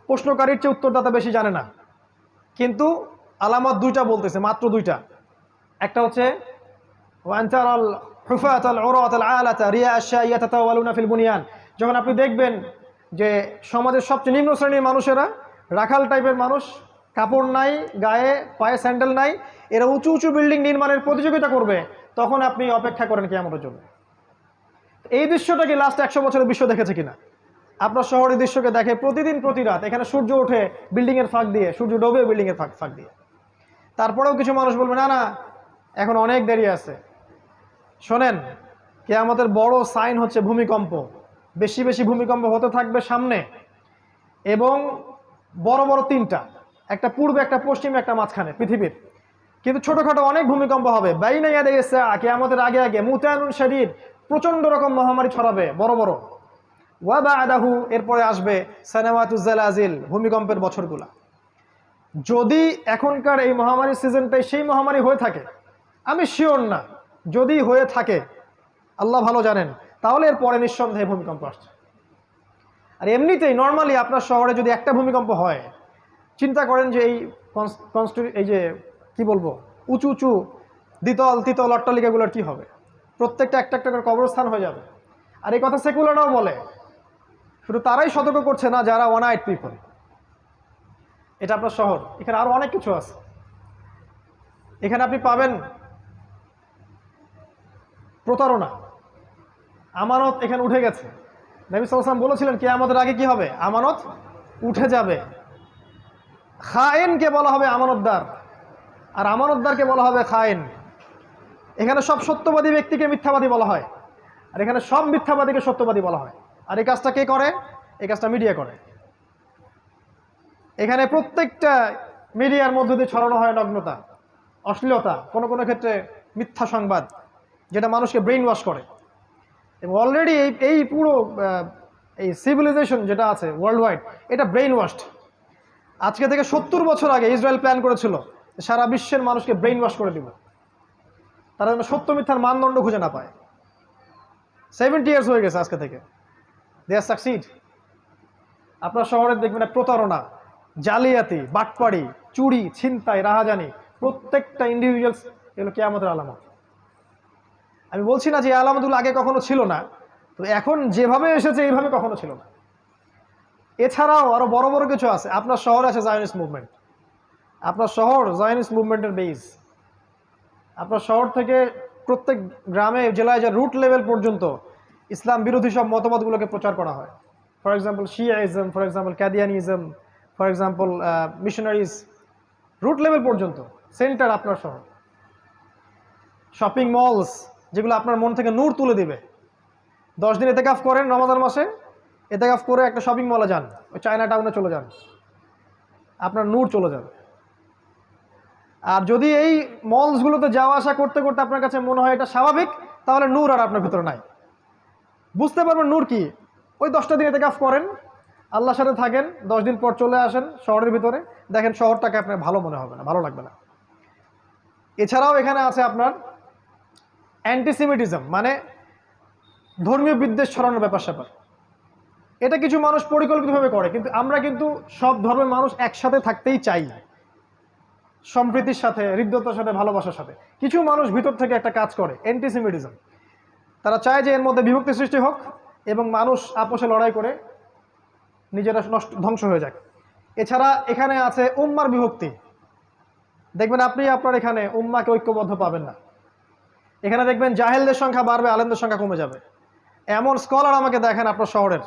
প্রশ্নকারীর চেয়ে উত্তরদাতা বেশি জানে না। কিন্তু আলামত দুইটা বলতেছে, মাত্র দুইটা। একটা হচ্ছে ওয়ানতারাল হুফাতাল উরাতাল আলাতা রিয়া আশাইয়া ইয়াতাতাওয়ালুনা ফিল বুনিয়ান, যখন আপনি দেখবেন যে সমাজের সবচেয়ে নিম্ন শ্রেণীর মানুষেরা, রাখাল টাইপের মানুষ, কাপড় নাই গায়ে, পায়ে স্যান্ডেল নাই, এরা উঁচু উঁচু বিল্ডিং নির্মাণের প্রতিযোগিতা করবে, তখন আপনি অপেক্ষা করেন কিয়ামতের জন্য। এই দৃশ্যটা কি লাস্ট 100 বছরের বিশ্ব দেখেছে কিনা? আপনার শহরের দৃশ্যকে দেখে প্রতিদিন প্রতি রাত, এখানে সূর্য ওঠে বিল্ডিংয়ের ফাঁক দিয়ে, সূর্য ডোবে বিল্ডিংয়ের ফাঁক দিয়ে। তারপরেও কিছু মানুষ বলবে না না এখন অনেক দেরি আছে। শোনেন, কিয়ামতের বড় সাইন হচ্ছে ভূমিকম্প। বেশি বেশি ভূমিকম্প হতে থাকবে সামনে, এবং বড় বড় তিনটা, একটা পূর্বে, একটা পশ্চিমে, একটা মাঝখানে পৃথিবীর। কিন্তু ছোটখাটো অনেক ভূমিকম্প হবে। বাইনা ইয়াদাই সাআ, কিয়ামতের আগে আগে মুতানুন শাদীদ, প্রচন্ড রকম মহামারী ছড়াবে বড় বড়। ওয়া বা'দাহু, এরপরে আসবে সানাওয়াতুজ জালাজিল, ভূমিকম্পের বছরগুলা। যদি এখনকার এই মহামারীর সিজনটাই সেই মহামারী হয়ে থাকে, আমি শিওর না, যদি হয়ে থাকে আল্লাহ ভালো জানেন, তাহলে এরপরে নিঃসন্দেহে ভূমিকম্প আসছে। আর এমনিতেই নর্মালি আপনার শহরে যদি একটা ভূমিকম্প হয়, চিন্তা করেন যে এই যে কি বলবো, উঁচু উঁচু দ্বিতল তৃতল অট্টালিকাগুলোর কি হবে? প্রত্যেকটা একটা একটা করে কবরস্থান হয়ে যাবে। আর এই কথা সেকুলাররাও বলে, শুধু তারাই সতর্ক করছে না যারা ওয়ান আইড পিপল। এটা আপনার শহর, এখানে আরো অনেক কিছু আছে। এখানে আপনি পাবেন প্রতারণা, আমানত এখানে উঠে গেছে। নবী সাল্লাল্লাহু আলাইহি ওয়াসাল্লাম বলেছিলেন কিয়ামতের আগে কি হবে? আমানত উঠে যাবে। খায়েনকে বলা হবে আমানতদার, আর আমানতদারকে বলা হবে খায়েন। এখানে সব সত্যবাদী ব্যক্তিকে মিথ্যাবাদী বলা হয়, আর এখানে সব মিথ্যাবাদীকে সত্যবাদী বলা হয়। আর এই কাজটা কে করে? এই কাজটা মিডিয়া করে। এখানে প্রত্যেকটা মিডিয়ার মধ্য দিয়ে ছড়ানো হয় নগ্নতা, অশ্লীলতা, কোনো কোনো ক্ষেত্রে মিথ্যা সংবাদ, যেটা মানুষকে ব্রেইন ওয়াশ করে। এবং অলরেডি এই পুরো এই সিভিলাইজেশন যেটা আছে ওয়ার্ল্ড ওয়াইড, এটা ব্রেইন ওয়াশড। আজকে থেকে 70 বছর আগে ইসরায়েল প্ল্যান করেছিল সারা বিশ্বের মানুষকে ব্রেইন ওয়াশ করে দিব, তারা যেন সত্য মিথ্যার মানদণ্ড খুঁজে না পায়। 70 ইয়ার্স হয়ে গেছে আজকে থেকে, দে আর সাকসিড। আপনার শহরে দেখবেন প্রতারণা, জালিয়াতি, বাটপাড়ি, চুরি, ছিনতাই, রাহাজানি, প্রত্যেকটা ইন্ডিভিজুয়ালস, এগুলো কিয়ামতের আলামত। আমি বলছি না যে এই আলামতগুলো আগে কখনো ছিল না, তো এখন যেভাবে এসেছে এইভাবে কখনো ছিল না। এছাড়াও আরো বড় বড় কিছু আছে। আপনার শহরে আছে জায়নিস্ট মুভমেন্ট। আপনার শহর জায়নিস্ট মুভমেন্টের বেস। আপনার শহর থেকে প্রত্যেক গ্রামে জেলায় যে রুট লেভেল পর্যন্ত ইসলাম বিরোধী সব মতবাদগুলোকে প্রচার করা হয়। For example Shiaism, for example Qadianism, for example missionaries, root level পর্যন্ত সেন্টার আপনার শহর। শপিং মলস, যেগুলো আপনার মন থেকে নূর তুলে দিবে। 10 দিন এতেকাফ করেন রমাদান মাসে, এতেকাফ করে একটা শপিং মলে যান, ওই চায়না টাউনে চলে যান, আপনার নূর চলে যাবে। আর যদি এই মলসগুলোতে যাওয়া আসা করতে করতে আপনার কাছে মনে হয় এটা স্বাভাবিক, তাহলে নূর আর আপনার ভিতরে নাই। বুঝতে পারবেন নূর কি? ওই 10টা দিন এতেকাফ করেন, আল্লাহর সাথে থাকেন, 10 দিন পর চলে আসেন শহরের ভিতরে, দেখেন শহরটাকে আপনার ভালো মনে হবে না, ভালো লাগবে না। এছাড়াও এখানে আছে আপনার অ্যান্টিসেমিটিজম, মানে ধর্মীয় বিদ্বেষ ছড়ানোর ব্যাপার স্যাপার। এটা কিছু মানুষ পরিকল্পিতভাবে করে, কিন্তু আমরা কিন্তু সব ধর্মের মানুষ একসাথে থাকতেই চাই, সম্প্রীতির সাথে, হৃদ্যতার সাথে, ভালোবাসার সাথে। কিছু মানুষ ভিতর থেকে একটা কাজ করে অ্যান্টিসেমিটিজম, তারা চায় যে এর মধ্যে বিভক্তি সৃষ্টি হোক এবং মানুষ আপোষে লড়াই করে নিজেরা ধ্বংস হয়ে যাক। এছাড়া এখানে আছে উম্মার বিভক্তি। দেখবেন আপনি আপনার এখানে উম্মাকে ঐক্যবদ্ধ পাবেন না। এখানে দেখবেন জাহেলদের সংখ্যা বাড়বে, আলেমদের সংখ্যা কমে যাবে। এমন স্কলার আমাকে দেখেন আপনার শহরের,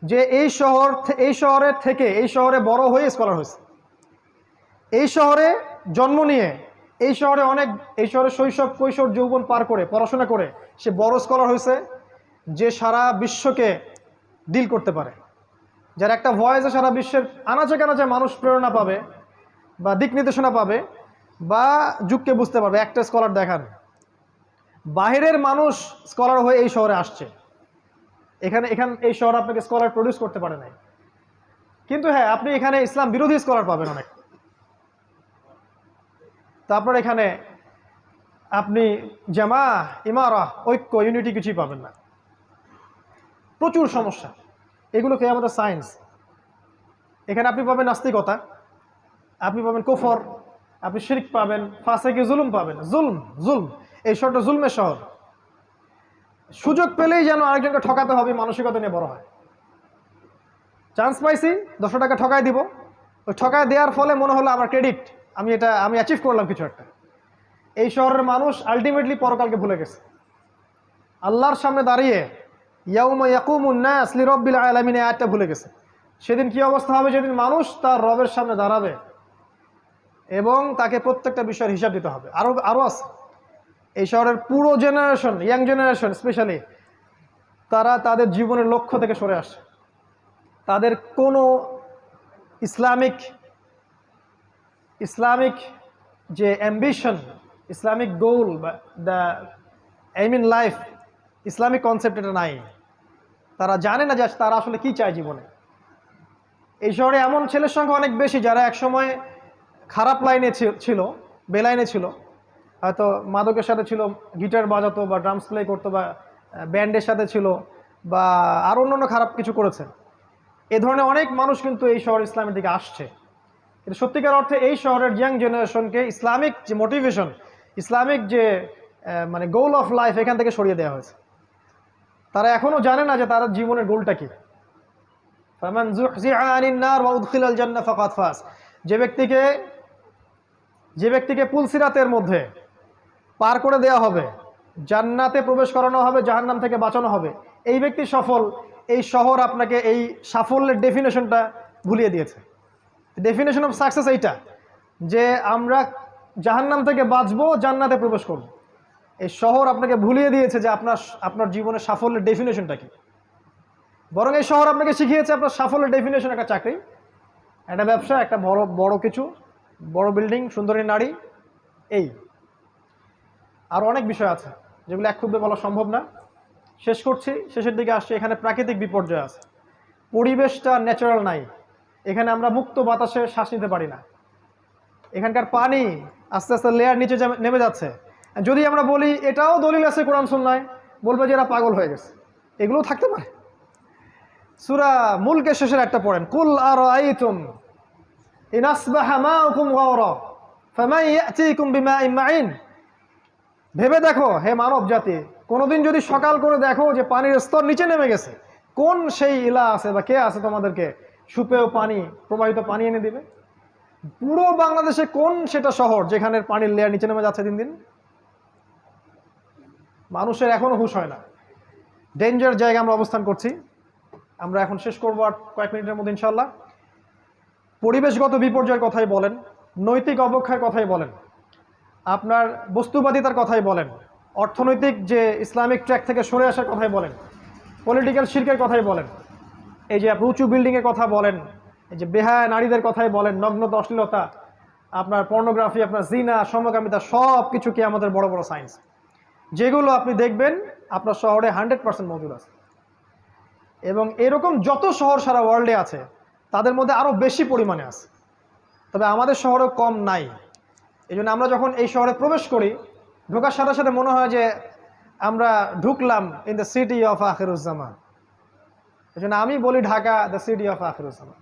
যে এই শহরের থেকে এই শহরে বড় হয়ে স্কলার হয়েছে, এই শহরে জন্ম নিয়ে এই শহরে শৈশব কৈশোর যৌবন পার করে পড়াশোনা করে সে বড় স্কলার হয়েছে, যে সারা বিশ্বকে ডিল করতে পারে, যার একটা ভয়েসে সারা বিশ্বের আনাচে কানাচে মানুষ প্রেরণা পাবে বা দিক নির্দেশনা পাবে বা যুগকে বুঝতে পারবে। একটা স্কলার দেখান, বাহিরের মানুষ স্কলার হয়ে এই শহরে আসছে, এই শহর আপনাকে স্কলার প্রডিউস করতে পারে নাই। কিন্তু হ্যাঁ, আপনি এখানে ইসলাম বিরোধী স্কলার পাবেন অনেক। তারপর এখানে আপনি জামা ইমারা ঐক্য ইউনিটি কিছুই পাবেন না, প্রচুর সমস্যা। এগুলোকে আমাদের সায়েন্স। এখানে আপনি পাবেন নাস্তিকতা, আপনি পাবেন কুফর, আপনি শিরক পাবেন, ফাসেকি জুলুম পাবেন। জুলম, এই শহরটা জুলমের শহর। সুযোগ পেলেই যেন আরেকজনকে ঠকাতে হবে মানসিকতা নিয়ে বড় হয়। চান্স পাইছি 200 টাকা ঠকাই দিব, ওই ঠকায় দেওয়ার ফলে মনে হলো আমার ক্রেডিট, আমি অ্যাচিভ করলাম কিছু একটা। এই শহরের মানুষ আলটিমেটলি পরকালকে ভুলে গেছে। আল্লাহর সামনে দাঁড়িয়ে ইয়াউমা ইয়াকুমুন নাস লিরাব্বিল আলামিন আয়াতটা ভুলে গেছে। সেদিন কি অবস্থা হবে? যেদিন মানুষ তার রবের সামনে দাঁড়াবে এবং তাকে প্রত্যেকটা বিষয়ের হিসাব দিতে হবে। আরও আছে। এই শহরের পুরো জেনারেশন, ইয়াং জেনারেশন স্পেশালি, তারা তাদের জীবনের লক্ষ্য থেকে সরে আসে। তাদের কোনো ইসলামিক যে অ্যাম্বিশন, ইসলামিক গোল বা the aim in life, Islamic concept এটা নাই। তারা জানে না যে তারা আসলে কি চায় জীবনে। এই শহরে এমন ছেলের সংখ্যা অনেক বেশি যারা একসময় খারাপ লাইনে ছিল, বেলাইনে ছিল, হয়তো মাদকের সাথে ছিল, গিটার বাজাতো বা ড্রামস প্লে করতো বা ব্যান্ডের সাথে ছিল বা আর অন্যান্য খারাপ কিছু করেছে। এ ধরনের অনেক মানুষ কিন্তু এই শহর ইসলামের দিকে আসছে। কিন্তু সত্যিকার অর্থে এই শহরের ইয়াং জেনারেশনকে ইসলামিক যে মোটিভেশন, ইসলামিক যে মানে গোল অফ লাইফ, এখান থেকে সরিয়ে দেওয়া হয়েছে। তারা এখনও জানে না যে তার জীবনের গোলটা কি। ফামান যুহজিহা আনিন নার ওয়া উদখিলাল জান্নাহ ফাকাদ ফাজ। যে ব্যক্তিকে পুলসিরাতের মধ্যে পার করে দেওয়া হবে, জান্নাতে প্রবেশ করানো হবে, জাহান্নাম থেকে বাঁচানো হবে, এই ব্যক্তি সফল। এই শহর আপনাকে এই সাফল্যের ডেফিনেশনটা ভুলিয়ে দিয়েছে। ডেফিনেশন অফ সাকসেস এইটা যে আমরা জাহান্নাম থেকে বাঁচবো, জান্নাতে প্রবেশ করব। এই শহর আপনাকে ভুলিয়ে দিয়েছে যে আপনার জীবনের সাফল্যের ডেফিনেশনটা কি। বরং এই শহর আপনাকে শিখিয়েছে আপনার সাফল্যের ডেফিনেশন একটা চাকরি, একটা ব্যবসা, একটা বড় কিছু, বড় বিল্ডিং, সুন্দরী নারী, এই আরও অনেক বিষয় আছে যেগুলো এক ক্ষুব্ধে বলা সম্ভব না। শেষ করছি, শেষের দিকে আসছে। এখানে প্রাকৃতিক বিপর্যয় আছে, পরিবেশটা ন্যাচারাল নাই। এখানে আমরা মুক্ত বাতাসে শ্বাস নিতে পারি না। এখানকার পানি আস্তে আস্তে লেয়ার নিচে নেমে যাচ্ছে। যদি আমরা বলি এটাও দলিল আছে কোরআন সুন্নাহয়, বলবে যে এরা পাগল হয়ে গেছে। এগুলোও থাকতে পারে। সূরা মুলকের শেষের একটা পড়েন, কুল আরাআইতুম ইন আসবাহা মাউকুম গাওরা ফামান ইয়াতিকুম বিমাইন মাইন। ভেবে দেখো হে মানব জাতি, কোনোদিন যদি সকাল করে দেখো যে পানির স্তর নিচে নেমে গেছে, কোন সেই ইলা আছে বা কে আছে তোমাদেরকে সুপেয় পানি, প্রবাহিত পানি এনে দিবে? পুরো বাংলাদেশে কোন সেটা শহর যেখানে পানির লেয়ার নিচে নেমে যাচ্ছে দিন দিন? মানুষের এখনো হুঁশ হয় না। ডেঞ্জার জায়গায় আমরা অবস্থান করছি। আমরা এখন শেষ করবো আর কয়েক মিনিটের মধ্যে ইনশাআল্লাহ। পরিবেশগত বিপর্যয়ের কথাই বলেন, নৈতিক অবক্ষয়ের কথাই বলেন, আপনার বস্তুবাদিতার কথাই বলেন, অর্থনৈতিক যে ইসলামিক ট্র্যাক থেকে সরে আসার কথাই বলেন, পলিটিক্যাল শিরকের কথাই বলেন, এই যে আপনি উঁচু বিল্ডিংয়ের কথা বলেন, এই যে বেহায়া নারীদের কথাই বলেন, নগ্নতা, অশ্লীলতা, আপনার পর্নোগ্রাফি, আপনার জিনা, সমকামিতা, সব কিছু কি আমাদের বড় বড় সায়েন্স, যেগুলো আপনি দেখবেন আপনার শহরে 100% মজুদ আছে। এবং এরকম যত শহর সারা ওয়ার্ল্ডে আছে তাদের মধ্যে আরও বেশি পরিমাণে আছে, তবে আমাদের শহরেও কম নাই। এই জন্য আমরা যখন এই শহরে প্রবেশ করি, ঢোকার সাথে সাথে মনে হয় যে আমরা ঢুকলাম in the city of Akhiruzzaman. এই জন্য আমি বলি Dhaka the city of Akhiruzzaman.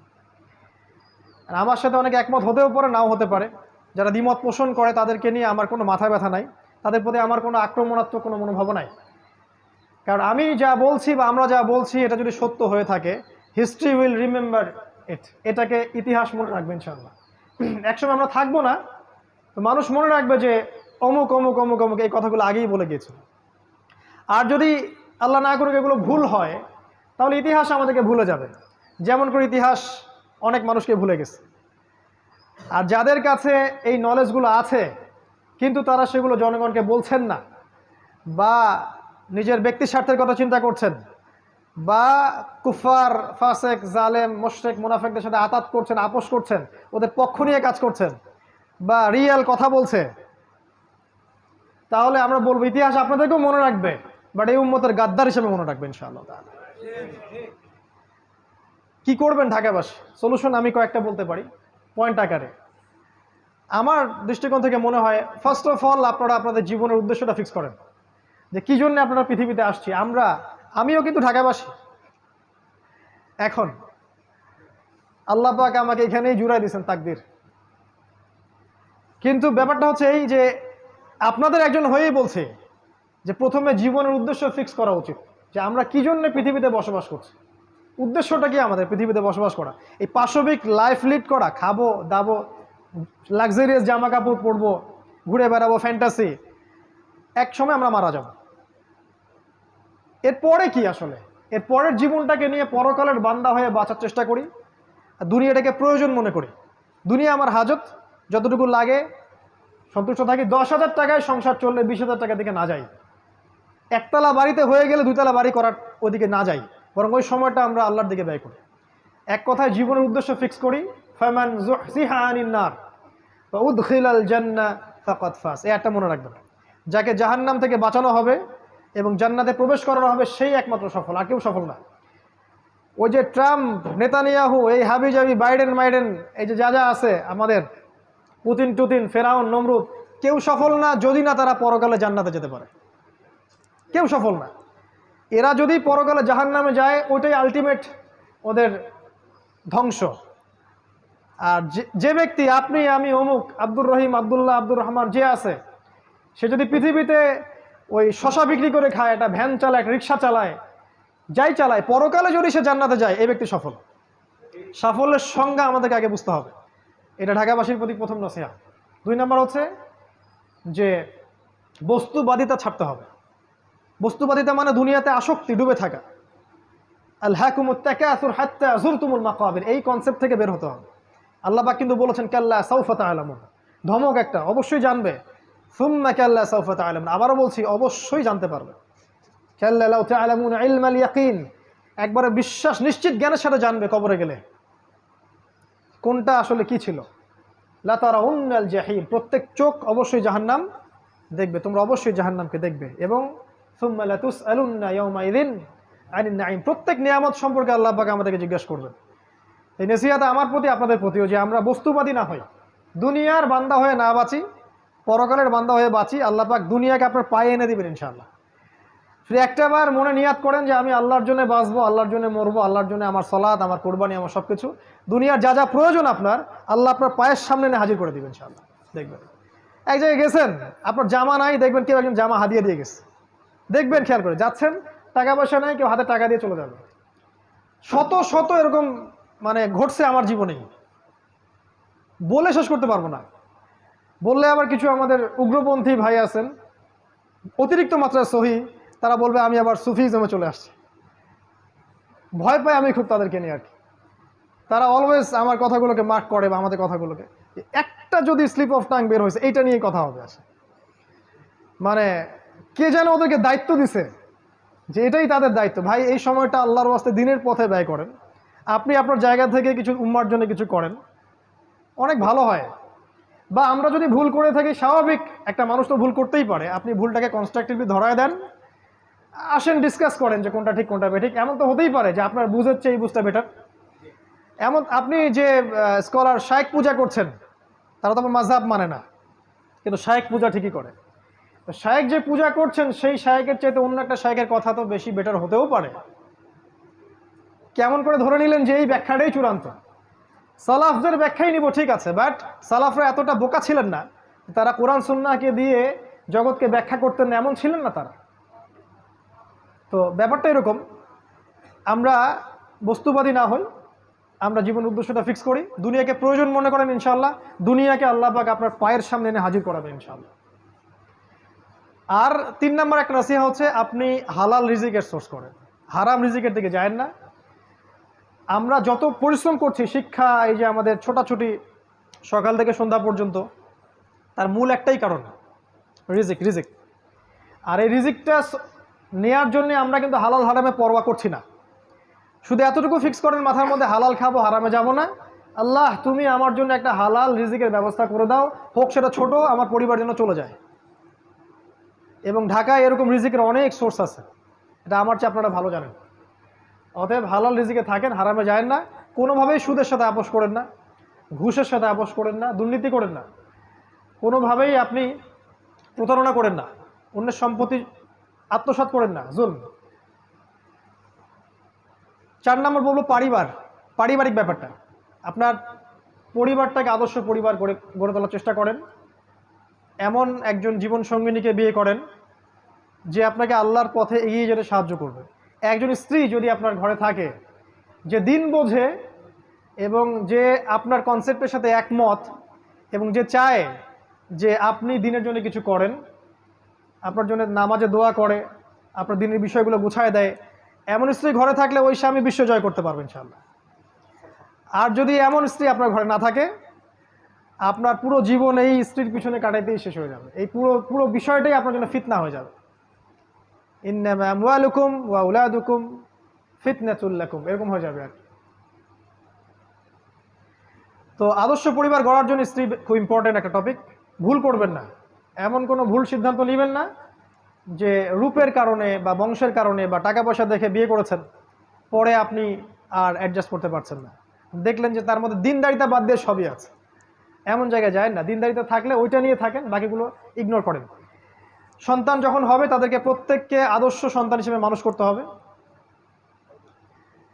আমার সাথে অনেকে একমত হতেও পারে, নাও হতে পারে। যারা দ্বিমত পোষণ করে তাদেরকে নিয়ে আমার কোনো মাথা ব্যথা নাই, তাদের প্রতি আমার কোনো আক্রমণাত্মক কোনো মনোভাব নাই। কারণ আমি যা বলছি বা আমরা যা বলছি এটা যদি সত্য হয়ে থাকে, হিস্ট্রি উইল রিমেম্বার ইট। এটাকে ইতিহাস মনে রাখবে ইনশাআল্লাহ। একসময় আমরা থাকবো না, তো মানুষ মনে রাখবে যে অমুক অমুক অমুক অমুক এই কথাগুলো আগেই বলে গিয়েছিল। আর যদি আল্লাহ না করুক এগুলো ভুল হয়, তাহলে ইতিহাস আমাদেরকে ভুলে যাবে, যেমন করে ইতিহাস অনেক মানুষকে ভুলে গেছে। আর যাদের কাছে এই নলেজগুলো আছে কিন্তু তারা সেগুলো জনগণকে বলছেন না, বা নিজের ব্যক্তি স্বার্থের কথা চিন্তা করছেন, বা কুফার, ফাসেক, জালেম, মুশরিক, মুনাফিকদের সাথে আতাত করছেন, আপোষ করছেন, ওদের পক্ষ নিয়ে কাজ করছেন, বা রিয়েল কথা বলছে, তাহলে আমরা বলবো ইতিহাস আপনাদেরকেও মনে রাখবে, বাট এই উম্মতের গাদ্দার হিসেবে মনে রাখবে ইনশাআল্লাহ। কি করবেন ঢাকাবাসী? সলিউশন আমি কয়েকটা বলতে পারি পয়েন্ট আকারে। আমার দৃষ্টিকোণ থেকে মনে হয় ফার্স্ট অফ অল আপনারা আপনাদের জীবনের উদ্দেশ্যটা ফিক্স করেন যে কী জন্য আপনারা পৃথিবীতে আসছি। আমিও কিন্তু ঢাকাবাসী। এখন আল্লাহ পাক আমাকে এখানেই জুড়াই দিয়েছেন তাকদীর। কিন্তু ব্যাপারটা হচ্ছে এই যে আপনাদের একজন হয়েই বলছে যে প্রথমে জীবনের উদ্দেশ্য ফিক্স করা উচিত, যে আমরা কী জন্য পৃথিবীতে বসবাস করছি, উদ্দেশ্যটা কি আমাদের পৃথিবীতে বসবাস করা। এই পাশবিক লাইফ লিড করা, খাবো দাবো, লাক্সারিয়াস জামা কাপড় পরবো, ঘুরে বেড়াবো, ফ্যান্টাসি, এক সময় আমরা মারা যাব। এরপরে কি আসলে এর পরের জীবনটাকে নিয়ে পরকালের বান্দা হয়ে বাঁচার চেষ্টা করি, আর দুনিয়াটাকে প্রয়োজন মনে করি। দুনিয়া আমার হাজত, যতটুকু লাগে সন্তুষ্ট থাকি। 10,000 টাকায় সংসার চললে 20,000 টাকা দিকে না যাই, একতলা বাড়িতে হয়ে গেলে 2তলা বাড়ি করার ওদিকে না যাই, বরং ওই সময়টা আমরা আল্লাহর দিকে ব্যয় করি। এক কথায় জীবনের উদ্দেশ্য ফিক্স করি, ফামান যুহজিহা আনিন নার ওয়া উদখিলাল জান্নাহ ফাকাদ ফাজ। এই একটা মনে রাখবেন, যাকে জাহান্নাম থেকে বাঁচানো হবে এবং জান্নাতে প্রবেশ করানো হবে সেই একমাত্র সফল, আর কেউ সফল না। ওই যে ট্রাম্প, নেতানিয়াহু, এই হাবিজাবি, বাইডেন, এই যে যা যা আছে আমাদের, পুতিন টুতিন, ফেরাউন, নমরুদ, কেউ সফল না যদি না তারা পরকালে জান্নাতে যেতে পারে। কেউ সফল না। এরা যদি পরকালে জাহান্নামে যায় ওইটাই আলটিমেট ওদের ধ্বংস। আর যে ব্যক্তি, আপনি আমি অমুক, আব্দুর রহিম, আব্দুল্লাহ, আব্দুর রহমান যে আছে, সে যদি পৃথিবীতে ওই শশা বিক্রি করে খায়, একটা ভ্যান চালায়, একটা রিক্সা চালায়, যাই চালায়, পরকালে যদি সে জান্নাতে যায়, এই ব্যক্তি সফল। সাফল্যের সংজ্ঞা আমাদেরকে আগে বুঝতে হবে। এটা ঢাকাবাসীর প্রতি প্রথম নসিহা। 2 নম্বর হচ্ছে যে বস্তুবাদিতা ছাড়তে হবে। বস্তুবাদিতা মানে দুনিয়াতে আসক্তি, ডুবে থাকা। আলহাকুমুত তাকাসুর হাত্তা যুরতুমুল মাকাবির, এই কনসেপ্ট থেকে বের হতে হবে। আল্লাহ পাক কিন্তু বলেছেন কাল্লা সাউফা তা'লামুন, ধমক একটা, অবশ্যই জানবে। সুম্মা কাল্লা সাউফা তা'লামুন, আবারও বলছি অবশ্যই জানতে পারবে। কাল্লা লাউ তা'লামুন ইলমাল ইয়াকিন, একবারে বিশ্বাস নিশ্চিত জ্ঞানের সাথে জানবে কবরে গেলে কোনটা আসলে কি ছিল। লা তারাউন্নাল জাহিম, প্রত্যেক চোখ অবশ্যই জাহান্নাম দেখবে, তোমরা অবশ্যই জাহান্নামকে দেখবে। এবং সুম্মা লা তুসআলুন্না ইয়াওমাইযিন আনিন নাঈম, প্রত্যেক নিয়ামত সম্পর্কে আল্লাহ পাক আমাদেরকে জিজ্ঞাসা করবেন। এই নসিহত আমার প্রতি, আপনাদের প্রতিও, যে আমরা বস্তুবাদী না হই, দুনিয়ার বান্দা হয়ে না বাঁচি, পরকালের বান্দা হয়ে বাঁচি। আল্লাহ পাক দুনিয়াকে আপনার পায়ে এনে দিবেন ইনশাআল্লাহ। শুধু একটাবার মনে নিয়াত করেন যে আমি আল্লাহর জন্য বাঁচবো, আল্লাহর জন্য মরবো, আল্লাহর জন্য আমার সালাত, আমার কোরবানি, আমার সব কিছু, দুনিয়ার যা যা প্রয়োজন আপনার, আল্লাহ আপনার পায়ের সামনে এনে হাজির করে দিবেন ইনশাআল্লাহ। দেখবেন এক জায়গায় গেছেন, আপনার জামা নাই, দেখবেন কেউ একজন জামা হাদিয়া দিয়ে গেছে, দেখবেন খেয়াল করে, যাচ্ছেন টাকা পয়সা নাই, কেউ হাতে টাকা দিয়ে চলে যাবে। শত শত এরকম মানে ঘটছে আমার জীবনেই, বলে শেষ করতে পারবো না। বললে আবার কিছু আমাদের উগ্রপন্থী ভাই আছেন, অতিরিক্ত মাত্রায় সহি, তারা বলবে আমি আবার সুফিজমে চলে আসছি। ভয় পাই আমি খুব তাদেরকে নিয়ে আর কি। তারা অলওয়েজ আমার কথাগুলোকে মার্ক করে, বা আমাদের কথাগুলোকে, একটা যদি স্লিপ অফ টাং বের হয়েছে এইটা নিয়েই কথা হবে আসে। মানে কে যেন ওদেরকে দায়িত্ব দিছে যে এটাই তাদের দায়িত্ব। ভাই, এই সময়টা আল্লাহর ওয়াস্তে দিনের পথে ব্যয় করেন। আপনি আপনার জায়গা থেকে কিছু উম্মার জন্য কিছু করেন, অনেক ভালো হয়। বা আমরা যদি ভুল করে থাকি, স্বাভাবিক, একটা মানুষ তো ভুল করতেই পারে, আপনি ভুলটাকে কনস্ট্রাকটিভলি ধরায় দেন, আসেন ডিসকাস করেন যে কোনটা ঠিক কোনটা বেঠিক। এমন তো হতেই পারে যে আপনার বুঝের চেয়ে এই বুঝটা বেটার। এমন আপনি যে স্কলার শায়েখ পূজা করছেন, তারা তো আমার মাযহাব মানে না, কিন্তু শায়েখ পূজা ঠিকই করে। তো শায়েখ যে পূজা করছেন, সেই শায়েখের চাইতে অন্য একটা শায়েখের কথা তো বেশি বেটার হতেও পারে। কেমন করে ধরে নিলেন যে এই ব্যাখ্যাটাই চূড়ান্ত? সালাফদের ব্যাখ্যাই নিব, ঠিক আছে, বাট সালাফরা এতটা বোকা ছিলেন না, তারা কোরআন সুন্নাহকে দিয়ে জগৎকে ব্যাখ্যা করতেন না, এমন ছিলেন না তারা। তো ব্যাপারটা এরকম, আমরা বস্তুবাদী না হই, আমরা জীবন উদ্দেশ্যটা ফিক্স করি, দুনিয়াকে প্রয়োজন মনে করেন, ইনশাআল্লাহ দুনিয়াকে আল্লাহ পাক আপনার পায়ের সামনে এনে হাজির করাবেন ইনশাআল্লাহ। আর 3 নম্বর একটা নসিহা হচ্ছে আপনি হালাল রিজিকের সোর্স করেন, হারাম রিজিকের দিকে যায়েন না। আমরা যত পরিশ্রম করছি, শিক্ষা, এই যে আমাদের ছোটাছুটি সকাল থেকে সন্ধ্যা পর্যন্ত, তার মূল একটাই কারণ, রিজিক। আর এই রিজিকটা নেয়ার জন্য আমরা কিন্তু হালাল হারামে পরোয়া করছি না। শুধু এতটুকু ফিক্স করেন মাথার মধ্যে, হালাল খাবো, হারামে যাব না। আল্লাহ তুমি আমার জন্য একটা হালাল রিজিকের ব্যবস্থা করে দাও, হোক সেটা ছোট, আমার পরিবার যেন চলে যায়। এবং ঢাকায় এরকম রিজিকের অনেক সোর্স আছে, এটা আমার চেয়ে আপনারা ভালো জানেন। অতএব হালাল রিজিকে থাকেন, হারামে যায় না। কোনোভাবেই সুদের সাথে আপোষ করেন না, ঘুষের সাথে আপোষ করেন না, দুর্নীতি করেন না। কোনোভাবেই আপনি প্রতারণা করেন না, অন্যের সম্পত্তি আত্মসাৎ করেন না, জুলম। 4 নম্বর বলবো পারিবারিক ব্যাপারটা। আপনার পরিবারটাকে আদর্শ পরিবার গড়ে তোলার চেষ্টা করেন। এমন একজন জীবন সঙ্গিনীকে বিয়ে করেন যে আপনাকে আল্লাহর পথে এগিয়ে যেতে সাহায্য করবে। একজন স্ত্রী যদি আপনার ঘরে থাকে যে দিন বোঝে এবং যে আপনার কনসেপ্টের সাথে একমত এবং যে চায় যে আপনি দিনের জন্য কিছু করেন, আপনার জন্য নামাজে দোয়া করে, আপনার দিনের বিষয়গুলো গুছায় দেয়, এমন স্ত্রী ঘরে থাকলে ওই স্বামী বিশ্ব জয় করতে পারবেন ইনশাআল্লাহ। আর যদি এমন স্ত্রী আপনার ঘরে না থাকে, আপনার পুরো জীবন এই স্ত্রীর পিছনে কাটাইতেই শেষ হয়ে যাবে। এই পুরো বিষয়টাই আপনার জন্য ফিতনা হয়ে যাবে। ইন্নামা আমওয়ালুকুম ওয়া আওলাদুকুম ফিতনাতুল লাকুম, এরকম হয়ে যাবে আর। তো আদর্শ পরিবার গড়ার জন্য স্ত্রী খুব ইম্পর্টেন্ট একটা টপিক। ভুল করবেন না, এমন কোনো ভুল সিদ্ধান্ত নেবেন না যে রূপের কারণে বা বংশের কারণে বা টাকা পয়সা দেখে বিয়ে করেছেন, পরে আপনি আর অ্যাডজাস্ট করতে পারছেন না, দেখলেন যে তার মধ্যে দিনদারিতা বাদ দিয়ে সবই আছে। এমন জায়গায় যায় না, দিনদারিতা থাকলে ওইটা নিয়ে থাকেন, বাকিগুলো ইগনোর করেন। সন্তান যখন হবে তাদেরকে প্রত্যেককে আদর্শ সন্তান হিসেবে মানুষ করতে হবে।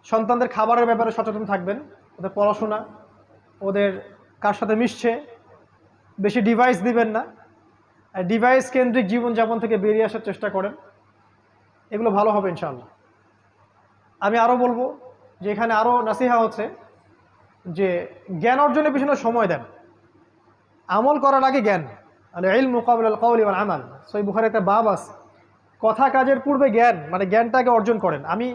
সন্তানদের খাবারের ব্যাপারে সচেতন থাকবেন, ওদের পড়াশোনা, ওদের কার সাথে মিশছে, বেশি ডিভাইস দিবেন না, ডিভাইস কেন্দ্রিক জীবনযাপন থেকে বেরিয়ে আসার চেষ্টা করেন। এগুলো ভালো হবে ইনশাআল্লাহ। আমি আরও বলবো যে এখানে আরও নাসিহা হচ্ছে যে জ্ঞান অর্জনের পিছনে সময় দেন, আমল করার আগে জ্ঞান। আল ইলমু ক্বাবলা আল কওলি ওয়াল আমাল, সহিহ বুখারীতে একটা বাব আছে, কথা কাজের পূর্বে জ্ঞান, মানে জ্ঞানটাকে অর্জন করেন। আমি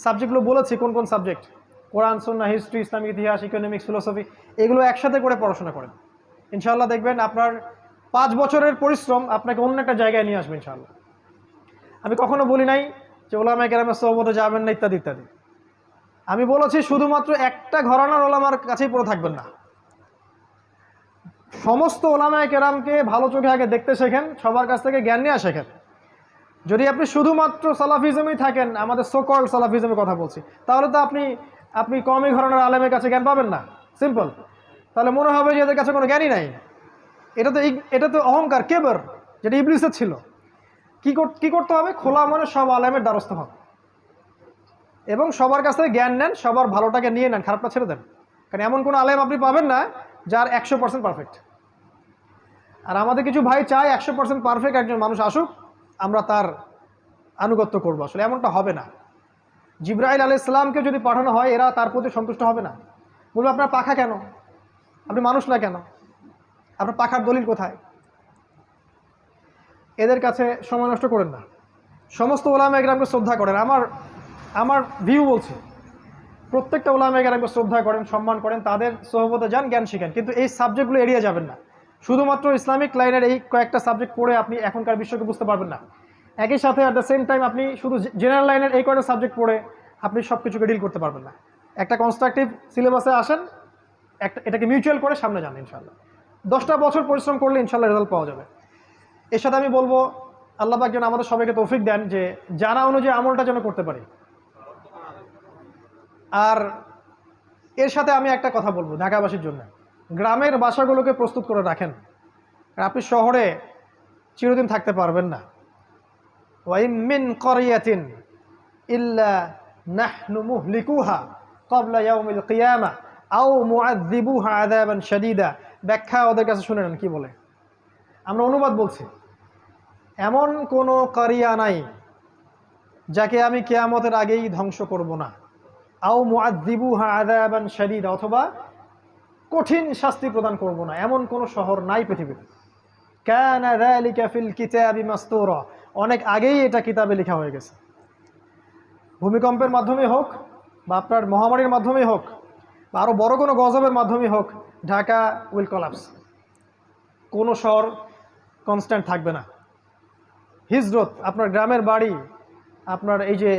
সাবজেক্টগুলো বলেছি কোন কোন সাবজেক্ট, কোরআন, সুন্নাহ, হিস্ট্রি, ইসলামিক ইতিহাস, ইকোনমিক্স, ফিলোসফি, এগুলো একসাথে করে পড়াশোনা করেন। ইনশাআল্লাহ দেখবেন আপনার 5 বছরের পরিশ্রম আপনাকে অন্য একটা জায়গায় নিয়ে আসবে ইনশাআল্লাহ। আমি কখনো বলি নাই যে ওলামায়ে কেরামের সোহবতে যাবেন না ইত্যাদি ইত্যাদি। আমি বলেছি শুধুমাত্র একটা ঘরানার ওলামার কাছেই পড়ে থাকবেন না, সমস্ত ওলামায়ে কেরামকে ভালো চোখে আগে দেখতে শেখেন, সবার কাছ থেকে জ্ঞান নিয়ে শেখেন। যদি আপনি শুধুমাত্র সালাফিজমেই থাকেন, আমাদের সোকল সালাফিজমের কথা বলছি, তাহলে তো আপনি কমই ঘরানার আলেমের কাছে জ্ঞান পাবেন না, সিম্পল। তাহলে মনে হবে যে এদের কাছে কোনো জ্ঞানই নাই। এটা তো অহংকার, কেবর, যেটা ইবলিসের ছিল। কি করতে হবে? খোলা মনে সব আলেমের দ্বারস্থ হন এবং সবার কাছ থেকে জ্ঞান নেন, সবার ভালোটাকে নিয়ে নেন, খারাপটা ছেড়ে দেন। কারণ এমন কোনো আলেম আপনি পাবেন না যার 100% পারফেক্ট। আর আমাদের কিছু ভাই চায় 100% পারফেক্ট একজন মানুষ আসুক, আমরা তার আনুগত্য করবো। আসলে এমনটা হবে না। জিবরাইল আলাইহিস সালামকে যদি পাঠানো হয়, এরা তার প্রতি সন্তুষ্ট হবে না, বলবে আপনার পাখা কেন, আপনি মানুষ না কেন, আপনার পাখার দলিল কোথায়? এদের কাছে সময় নষ্ট করেন না, সমস্ত ওলামায়ে কেরামকে শ্রদ্ধা করেন। আমার ভিউ বলছে, প্রত্যেকটা ওলামায়ে কেরামকে শ্রদ্ধা করেন, সম্মান করেন, তাদের সোহবতে যান, জ্ঞান শিখেন, কিন্তু এই সাবজেক্টগুলো এড়িয়ে যাবেন না। শুধুমাত্র ইসলামিক লাইনের এই কয়েকটা সাবজেক্ট পড়ে আপনি এখনকার বিশ্বকে বুঝতে পারবেন না। একই সাথে অ্যাট দ্য সেম টাইম আপনি শুধু জেনারেল লাইনের এই কয়েকটা সাবজেক্ট পড়ে আপনি সব কিছুকে ডিল করতে পারবেন না। একটা কনস্ট্রাকটিভ সিলেবাসে আসেন, এটাকে মিউচুয়াল করে সামনে যান ইনশাআল্লাহ। 10টা বছর পরিশ্রম করলে ইনশাআল্লাহ রেজাল্ট পাওয়া যাবে। এর সাথে আমি বলবো আল্লাহ পাক যেন আমাদের সবাইকে তৌফিক দেন যে জানা অনুযায়ী আমলটা যেন করতে পারি। আর এর সাথে আমি একটা কথা বলবো ঢাকাবাসীর জন্য, গ্রামের বাসাগুলোকে প্রস্তুত করে রাখেন। আপনি শহরে চিরদিন থাকতে পারবেন না। ওয়াইম মিন ক্বরিয়াতিন ইল্লা নাহনু মুহলিকুহা ক্বাবলা ইয়াউমিল কিয়ামা আও মুআযযিবুহা আযাবান শাদীদা। ব্যাখ্যা ওদের কাছে শুনে নেন কি বলে, আমরা অনুবাদ বলছি। এমন কোনো কারিয়া নাই যাকে আমি কিয়ামতের আগেই ধ্বংস করব না, আও মুআযযিবুহা আযাবান শাদীদা, অথবা কঠিন শাস্তি প্রদান করব না, এমন কোনো শহর নাই পৃথিবীতে। কানা যালিকা ফিল কিতাবি মাসতুরা, অনেক আগেই এটা কিতাবে লেখা হয়ে গেছে। ভূমিকম্পের মাধ্যমে হোক বা আপনার মহামারীর মাধ্যমে হোক বা আরও বড় কোনো গজবের মাধ্যমে হোক, ঢাকা উইল কলাপস। কোনো শহর কনস্ট্যান্ট থাকবে না। হিজরত, আপনার গ্রামের বাড়ি, আপনার এই যে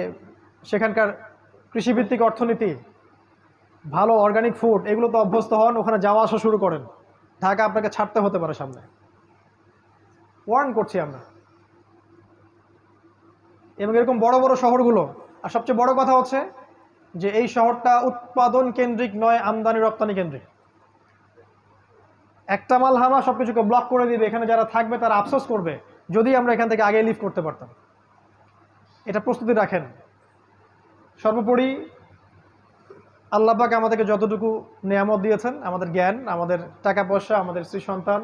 সেখানকার কৃষিভিত্তিক অর্থনীতি, ভালো অর্গানিক ফুড, এগুলো তো অভ্যস্ত হন, ওখানে যাওয়া আসা শুরু করেন। ঢাকা আপনাকে ছাড়তে হতে পারে সামনে, ওয়ার্ন করছি আমরা। এবং এরকম বড় বড় শহরগুলো, আর সবচেয়ে বড় কথা হচ্ছে যে এই শহরটা উৎপাদন কেন্দ্রিক নয়, আমদানি রপ্তানি কেন্দ্রিক। একটা মালহামা সবকিছুকে ব্লক করে দিবে, এখানে যারা থাকবে তারা আফসোস করবে যদি আমরা এখান থেকে আগে লিভ করতে পারতাম। এটা প্রস্তুতি রাখেন। সর্বোপরি আল্লাহ পাক আমাদেরকে যতটুকু নিয়ামত দিয়েছেন, আমাদের জ্ঞান, আমাদের টাকা পয়সা, আমাদের স্ত্রী সন্তান,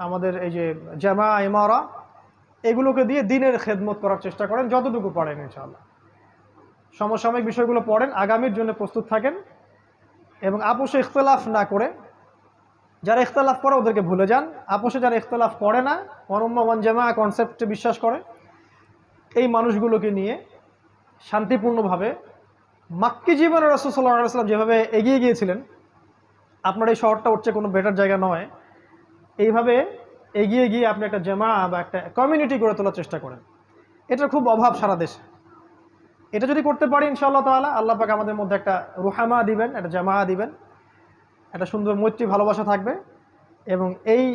আমাদের এই যে জামা ইমারা, এগুলোকে দিয়ে দিনের খেদমত করার চেষ্টা করেন যতটুকু পারেন ইনশাআল্লাহ। সমসাময়িক বিষয়গুলো পড়েন, আগামীর জন্য প্রস্তুত থাকেন এবং আপোষে ইখতলাফ না করে, যারা ইখতলাফ করে ওদেরকে ভুলে যান। আপোষে যারা ইখতলাফ করে না, ওয়ানুম্মা ওয়ান জামা কনসেপ্টে বিশ্বাস করে, এই মানুষগুলোকে নিয়ে শান্তিপূর্ণভাবে মাক্কি জীবনে রাসূল সাল্লাল্লাহু আলাইহি ওয়াসাল্লাম যেভাবে এগিয়ে গিয়েছিলেন, আপনার এই শহরটা হচ্ছে কোনো বেটার জায়গা নয়, এইভাবে এগিয়ে গিয়ে আপনি একটা জামা বা একটা কমিউনিটি গড়ে তোলার চেষ্টা করেন। এটার খুব অভাব সারা দেশে। এটা যদি করতে পারি ইনশাআল্লাহ তাআলা, আল্লাহ পাক আমাদের মধ্যে একটা রুহামা দিবেন, একটা জামা দিবেন, একটা সুন্দর মৈত্রী ভালোবাসা থাকবে এবং এই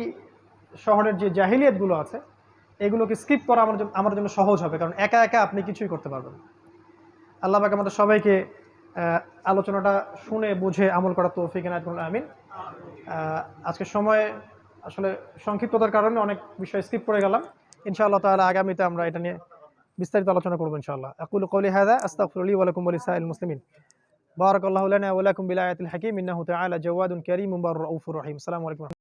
শহরের যে জাহিলিয়াতগুলো আছে এগুলোকে স্কিপ করা আমার জন্য সহজ হবে, কারণ একা একা আপনি কিছুই করতে পারবেন। আল্লাহ পাক আমাদের সবাইকে আলোচনাটা শুনে বুঝে আমল করার তৌফিক এনায়েত করুন, আমিন। আজকের সময় আসলে সংক্ষিপ্ততার কারণে অনেক বিষয় স্কিপ করে গেলাম। ইনশাআল্লাহ তাআলা আগামীতে আমরা এটা নিয়ে বিস্তারিত আলোচনা করব ইনশাআল্লাহ। আকুলু কওলি হাযা আস্তাগফিরুল্লাহ ওয়া লাকুম ওয়া লিসাইরিল মুসলিমিন। বারাকাল্লাহু লানা ওয়া লাকুম বিল আয়াতিল হাকীম ইন্নাহু তাআলা জাওয়াদুন কারীমুন রাউফুর রহিম। আসসালামু আলাইকুম।